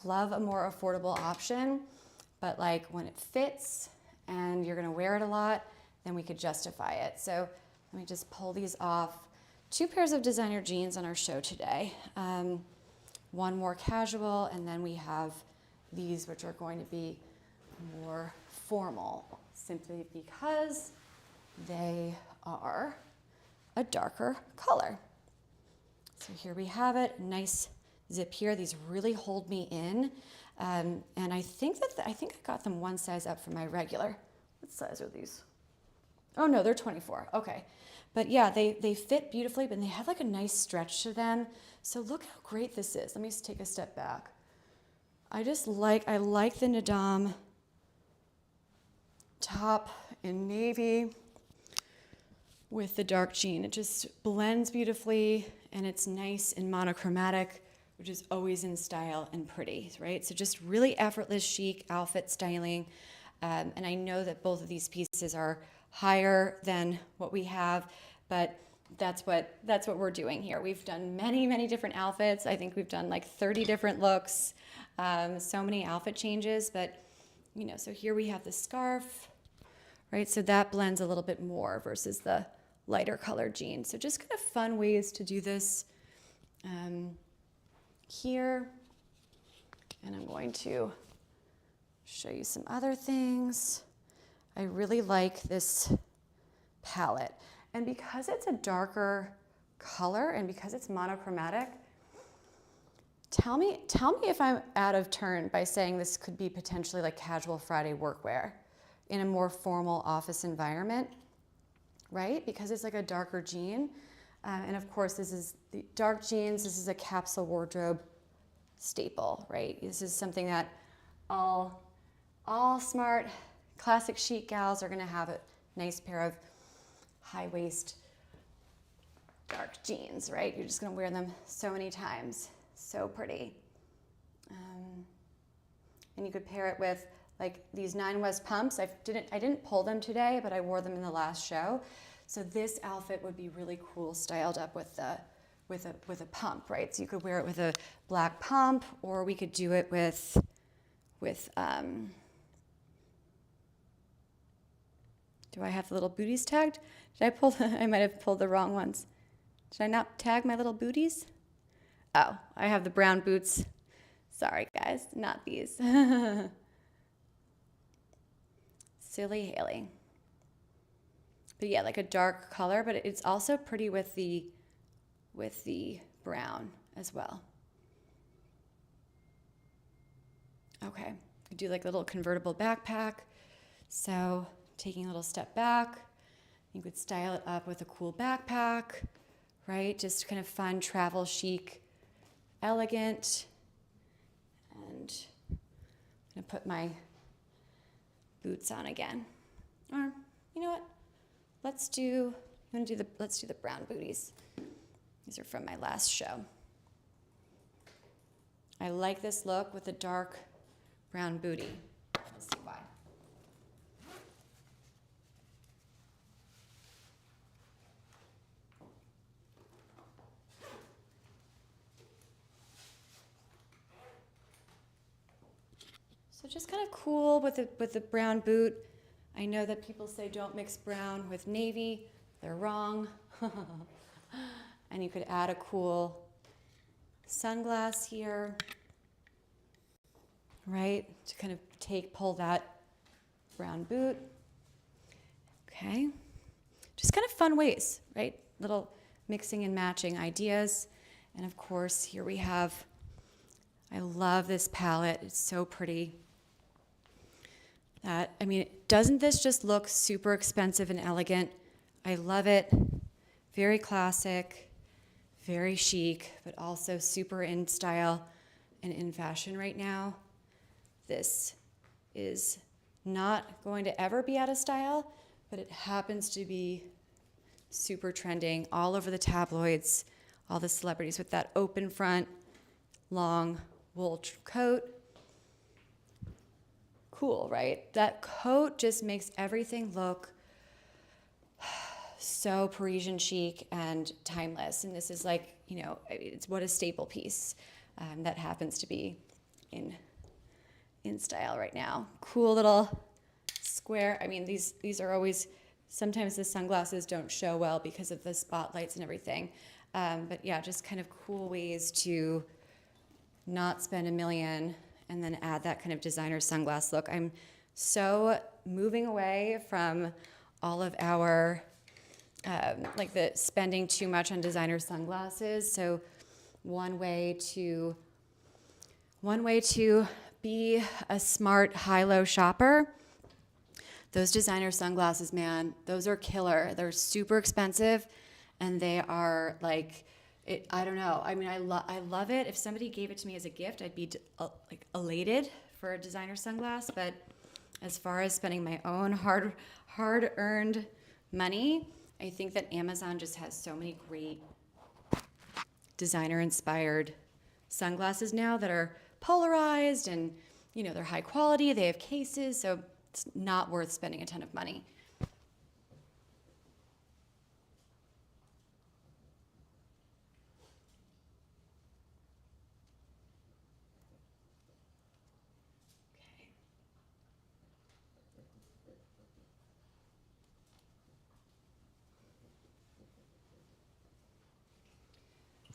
a more affordable option, but like when it fits and you're gonna wear it a lot, then we could justify it. So let me just pull these off. 2 pairs of designer jeans on our show today. One more casual, and then we have these, which are going to be more formal, simply because they are a darker color. So here we have it, nice zip here. These really hold me in, and I think I got them one size up from my regular. What size are these? Oh no, they're 24. Okay, but yeah, they fit beautifully, but they have like a nice stretch to them. So look how great this is. Let me just take a step back. I like the Nadam top in navy with the dark jean. It just blends beautifully, and it's nice and monochromatic, which is always in style and pretty, right? So just really effortless, chic outfit styling. And I know that both of these pieces are higher than what we have, but that's what we're doing here. We've done many, many different outfits. I think we've done like 30 different looks, so many outfit changes, but you know, so here we have the scarf, right? So that blends a little bit more versus the lighter colored jeans. So just kind of fun ways to do this here. And I'm going to show you some other things. I really like this palette. And because it's a darker color and because it's monochromatic, tell me if I'm out of turn by saying this could be potentially like casual Friday workwear in a more formal office environment, right? Because it's like a darker jean. And of course, this is the dark jeans. This is a capsule wardrobe staple, right? This is something that all smart, classic chic gals are gonna have a nice pair of high waist dark jeans, right? You're just gonna wear them so many times. So pretty. And you could pair it with like these 9 West pumps. I didn't pull them today, but I wore them in the last show. So this outfit would be really cool styled up with a pump, right? So you could wear it with a black pump, or we could do it with do I have the little booties tagged? I might have pulled the wrong ones. Did I not tag my little booties? Oh, I have the brown boots. Sorry, guys, not these. Silly Hailey. But yeah, like a dark color, but it's also pretty with the brown as well. Okay, could do like a little convertible backpack. So taking a little step back, you could style it up with a cool backpack, right? Just kind of fun, travel chic, elegant. And I'm gonna put my boots on again. Or you know what? Let's do the brown booties. These are from my last show. I like this look with the dark brown booty. Let's see why. So just kind of cool with the brown boot. I know that people say don't mix brown with navy. They're wrong. And you could add a cool sunglass here, right? To kind of pull that brown boot. Okay. Just kind of fun ways, right? Little mixing and matching ideas. And of course, here we have, I love this palette. It's so pretty. Doesn't this just look super expensive and elegant? I love it. Very classic, very chic, but also super in style and in fashion right now. This is not going to ever be out of style, but it happens to be super trending all over the tabloids, all the celebrities with that open front, long wool coat. Cool, right? That coat just makes everything look so Parisian chic and timeless. And this is like, it's what a staple piece that happens to be in style right now. Cool little square. These are always, sometimes the sunglasses don't show well because of the spotlights and everything. But yeah, just kind of cool ways to not spend $1 million and then add that kind of designer sunglass look. I'm so moving away from all of our like the spending too much on designer sunglasses. So one way to be a smart high-low shopper, those designer sunglasses, man, those are killer. They're super expensive, and they are like, I don't know. I love it. If somebody gave it to me as a gift, I'd be like elated for a designer sunglass. But as far as spending my own hard-earned money, I think that Amazon just has so many great designer-inspired sunglasses now that are polarized and, they're high quality. They have cases, so it's not worth spending a ton of money.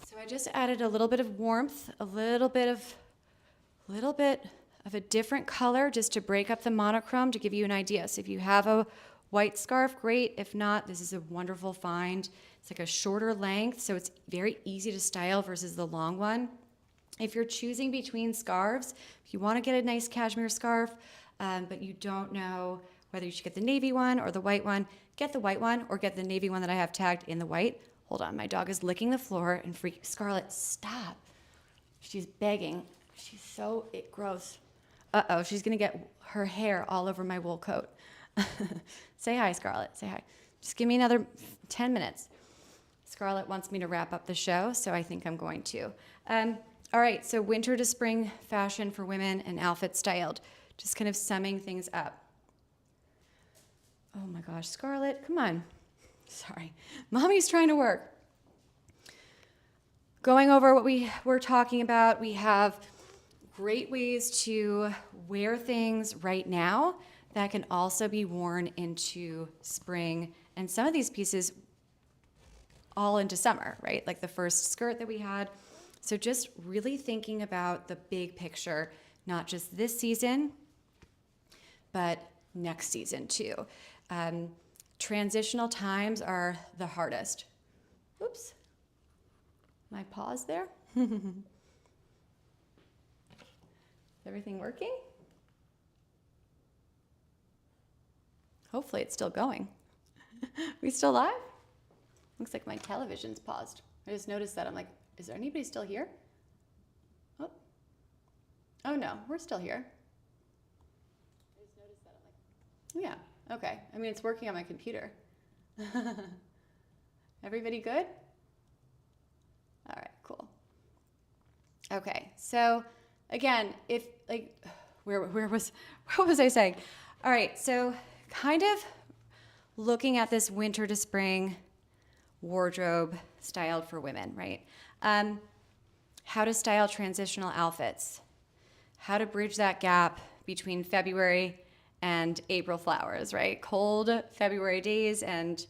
So I just added a little bit of warmth, a little bit of a different color just to break up the monochrome to give you an idea. So if you have a white scarf, great. If not, this is a wonderful find. It's like a shorter length, so it's very easy to style versus the long one. If you're choosing between scarves, if you want to get a nice cashmere scarf, but you don't know whether you should get the navy one or the white one, get the white one or get the navy one that I have tagged in the white. Hold on, my dog is licking the floor and freaking. Scarlett, stop. She's begging. She's so gross. Uh-oh, she's gonna get her hair all over my wool coat. Say hi, Scarlett, say hi. Just give me another 10 minutes. Scarlett wants me to wrap up the show, so I think I'm going to. All right, so winter to spring fashion for women and outfit styled. Just kind of summing things up. Oh my gosh, Scarlett, come on. Sorry, mommy's trying to work. Going over what we were talking about, we have great ways to wear things right now that can also be worn into spring, and some of these pieces all into summer, right? Like the first skirt that we had. So just really thinking about the big picture, not just this season, but next season too. Transitional times are the hardest. Oops, my pause there. Is everything working? Hopefully it's still going. We still live? Looks like my television's paused. I just noticed that. I'm like, is there anybody still here? Oh no, we're still here. I just noticed that. I'm like, yeah, okay. I mean, it's working on my computer. Everybody good? All right, cool. Okay, so again, if like, what was I saying? All right, so kind of looking at this winter to spring wardrobe styled for women, right? How to style transitional outfits, how to bridge that gap between February and April flowers, right? Cold February days and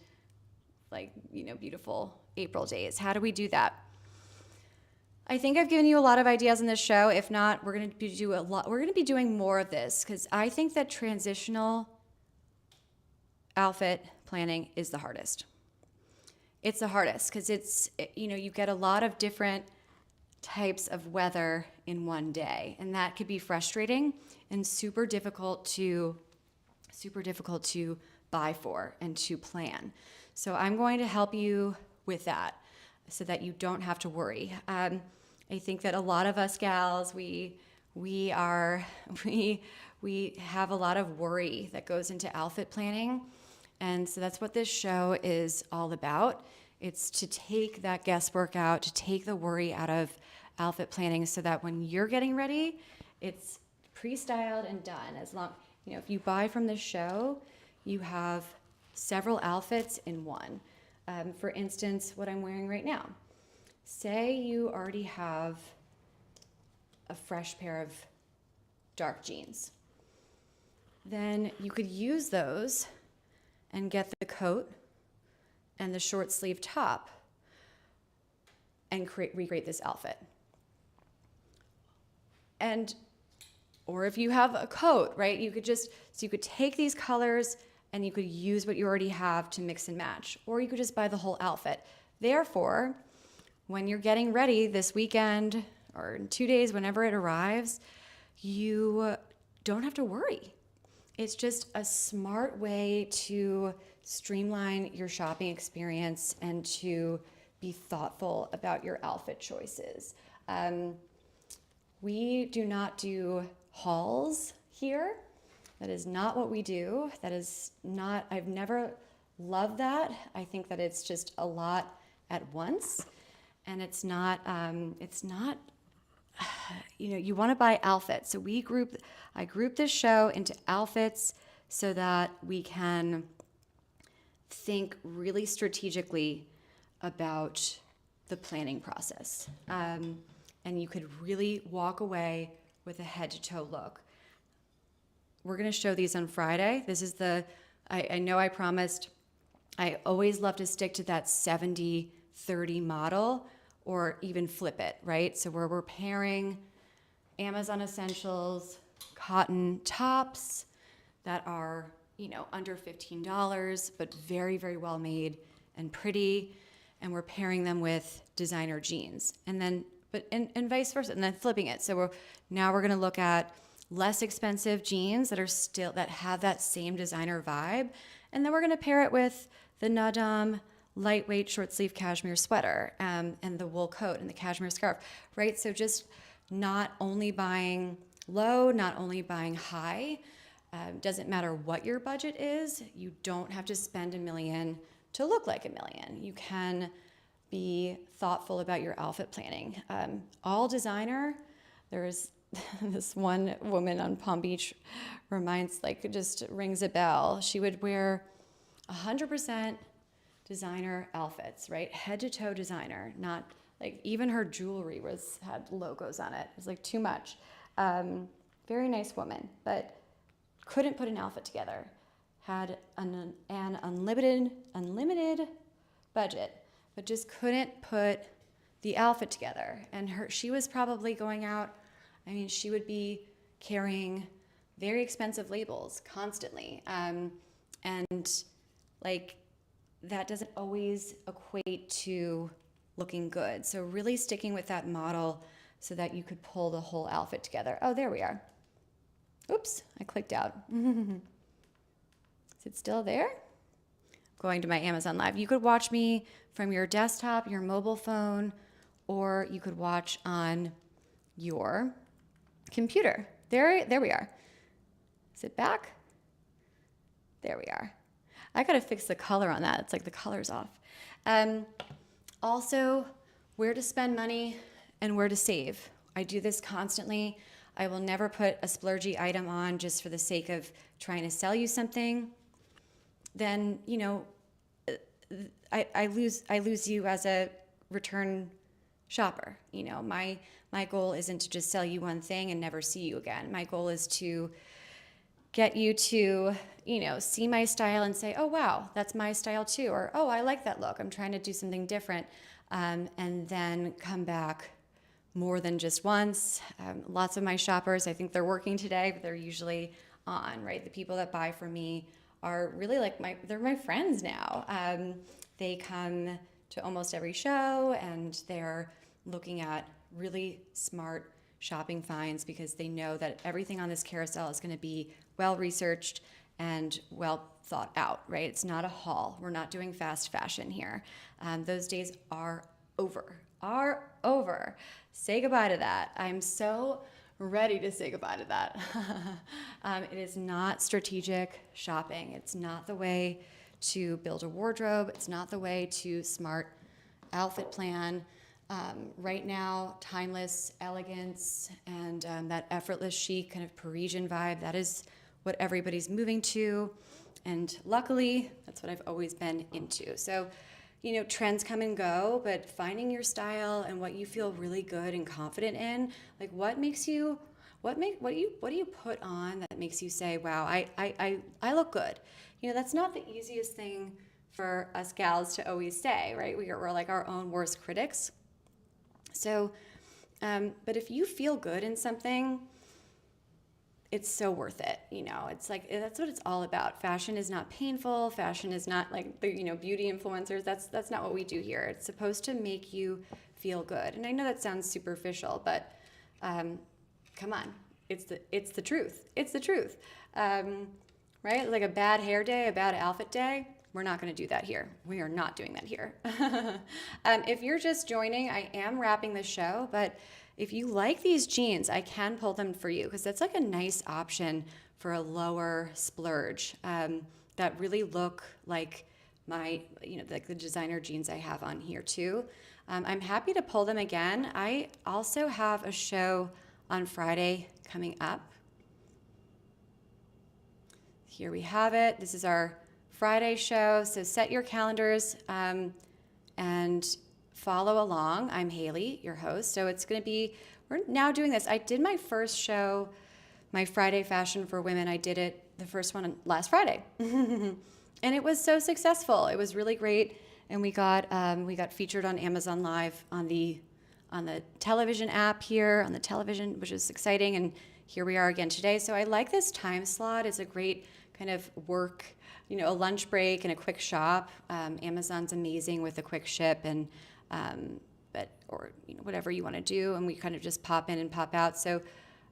like, beautiful April days. How do we do that? I think I've given you a lot of ideas in this show. If not, we're going to be doing more of this because I think that transitional outfit planning is the hardest. It's the hardest because you get a lot of different types of weather in one day, and that could be frustrating and super difficult to buy for and to plan. So I'm going to help you with that so that you don't have to worry. I think that a lot of us gals, we have a lot of worry that goes into outfit planning. And so that's what this show is all about. It's to take that guesswork out, to take the worry out of outfit planning so that when you're getting ready, it's pre-styled and done. As long, if you buy from the show, you have several outfits in one. For instance, what I'm wearing right now. Say you already have a fresh pair of dark jeans. Then you could use those and get the coat and the short sleeve top and recreate this outfit. Or if you have a coat, right, you could take these colors and you could use what you already have to mix and match, or you could just buy the whole outfit. Therefore, when you're getting ready this weekend or in 2 days, whenever it arrives, you don't have to worry. It's just a smart way to streamline your shopping experience and to be thoughtful about your outfit choices. We do not do hauls here. That is not what we do. I've never loved that. I think that it's just a lot at once. And it's not, you want to buy outfits. So I group this show into outfits so that we can think really strategically about the planning process. And you could really walk away with a head to toe look. We're going to show these on Friday. This is I know I promised, I always love to stick to that 70-30 model or even flip it, right? So where we're pairing Amazon Essentials, cotton tops that are, under $15, but very, very well made and pretty. And we're pairing them with designer jeans. And then, and vice versa, and then flipping it. So we're going to look at less expensive jeans that have that same designer vibe. And then we're going to pair it with the Nadam lightweight short sleeve cashmere sweater and the wool coat and the cashmere scarf, right? So just not only buying low, not only buying high. Doesn't matter what your budget is. You don't have to spend $1 million to look like $1 million. You can be thoughtful about your outfit planning. All designer, there's this one woman on Palm Beach just rings a bell. She would wear 100% designer outfits, right? Head to toe designer, not like even her jewelry had logos on it. It was like too much. Very nice woman, but couldn't put an outfit together. Had an unlimited budget, but just couldn't put the outfit together. And she was probably going out, she would be carrying very expensive labels constantly. And that doesn't always equate to looking good. So really sticking with that model so that you could pull the whole outfit together. Oh, there we are. Oops, I clicked out. Is it still there? Going to my Amazon Live. You could watch me from your desktop, your mobile phone, or you could watch on your computer. There we are. Is it back? There we are. I gotta fix the color on that. It's like the color's off. Also, where to spend money and where to save. I do this constantly. I will never put a splurgy item on just for the sake of trying to sell you something. Then, you know, I lose you as a return shopper. You know, my goal isn't to just sell you one thing and never see you again. My goal is to get you to, you know, see my style and say, oh, wow, that's my style too. Or, oh, I like that look. I'm trying to do something different. And then come back more than just once. Lots of my shoppers, I think they're working today, but they're usually on, right? The people that buy from me are really like they're my friends now. They come to almost every show and they're looking at really smart shopping finds because they know that everything on this carousel is going to be well researched and well thought out, right? It's not a haul. We're not doing fast fashion here. Those days are over. Say goodbye to that. I'm so ready to say goodbye to that. It is not strategic shopping. It's not the way to build a wardrobe. It's not the way to smart outfit plan. Right now, timeless elegance and that effortless chic kind of Parisian vibe, that is what everybody's moving to. And luckily, that's what I've always been into. So, you know, trends come and go, but finding your style and what you feel really good and confident in, like what do you put on that makes you say, wow, I look good. You know, that's not the easiest thing for us gals to always say, right? We're like our own worst critics. So, but if you feel good in something, it's so worth it. You know, it's like, that's what it's all about. Fashion is not painful. Fashion is not like the, you know, beauty influencers. That's not what we do here. It's supposed to make you feel good. And I know that sounds superficial, but come on, it's the truth. It's the truth. Right? Like a bad hair day, a bad outfit day. We're not going to do that here. We are not doing that here. If you're just joining, I am wrapping the show, but if you like these jeans, I can pull them for you because that's like a nice option for a lower splurge that really look like my, you know, like the designer jeans I have on here too. I'm happy to pull them again. I also have a show on Friday coming up. Here we have it. This is our Friday show. So set your calendars and follow along. I'm Hailey, your host. So it's going to be, we're now doing this. I did my first show, my Friday Fashion for Women. I did it, the first one last Friday. And it was so successful. It was really great. And we got featured on Amazon Live on the television app here, on the television, which is exciting. And here we are again today. So I like this time slot. It's a great kind of work, you know, a lunch break and a quick shop. Amazon's amazing with a quick ship and or you know, whatever you want to do, and we kind of just pop in and pop out. So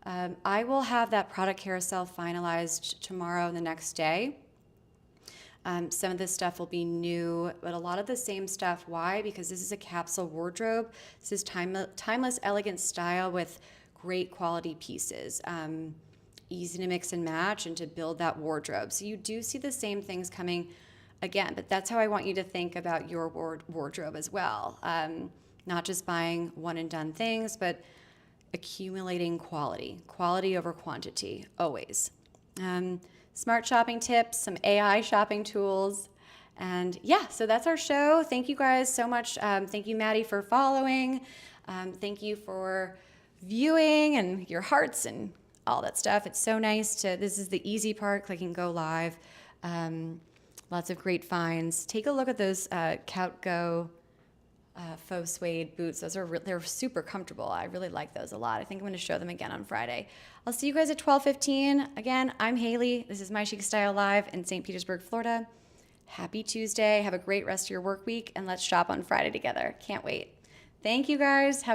I will have that product carousel finalized tomorrow and the next day. Some of this stuff will be new, but a lot of the same stuff. Why? Because this is a capsule wardrobe. This is timeless, elegant style with great quality pieces. Easy to mix and match and to build that wardrobe. So you do see the same things coming again, but that's how I want you to think about your wardrobe as well. Not just buying one and done things, but accumulating quality over quantity, always. Smart shopping tips, some AI shopping tools. And yeah, so that's our show. Thank you guys so much. Thank you, Maddie, for following. Thank you for viewing and your hearts and all that stuff. It's so nice this is the easy part, clicking go live. Lots of great finds. Take a look at those Coutgo Faux Suede boots. They're super comfortable. I really like those a lot. I think I'm going to show them again on Friday. I'll see you guys at 12:15. Again, I'm Hailey. This is My Chic Style Live in St. Petersburg, Florida. Happy Tuesday. Have a great rest of your work week, and let's shop on Friday together. Can't wait. Thank you guys. Have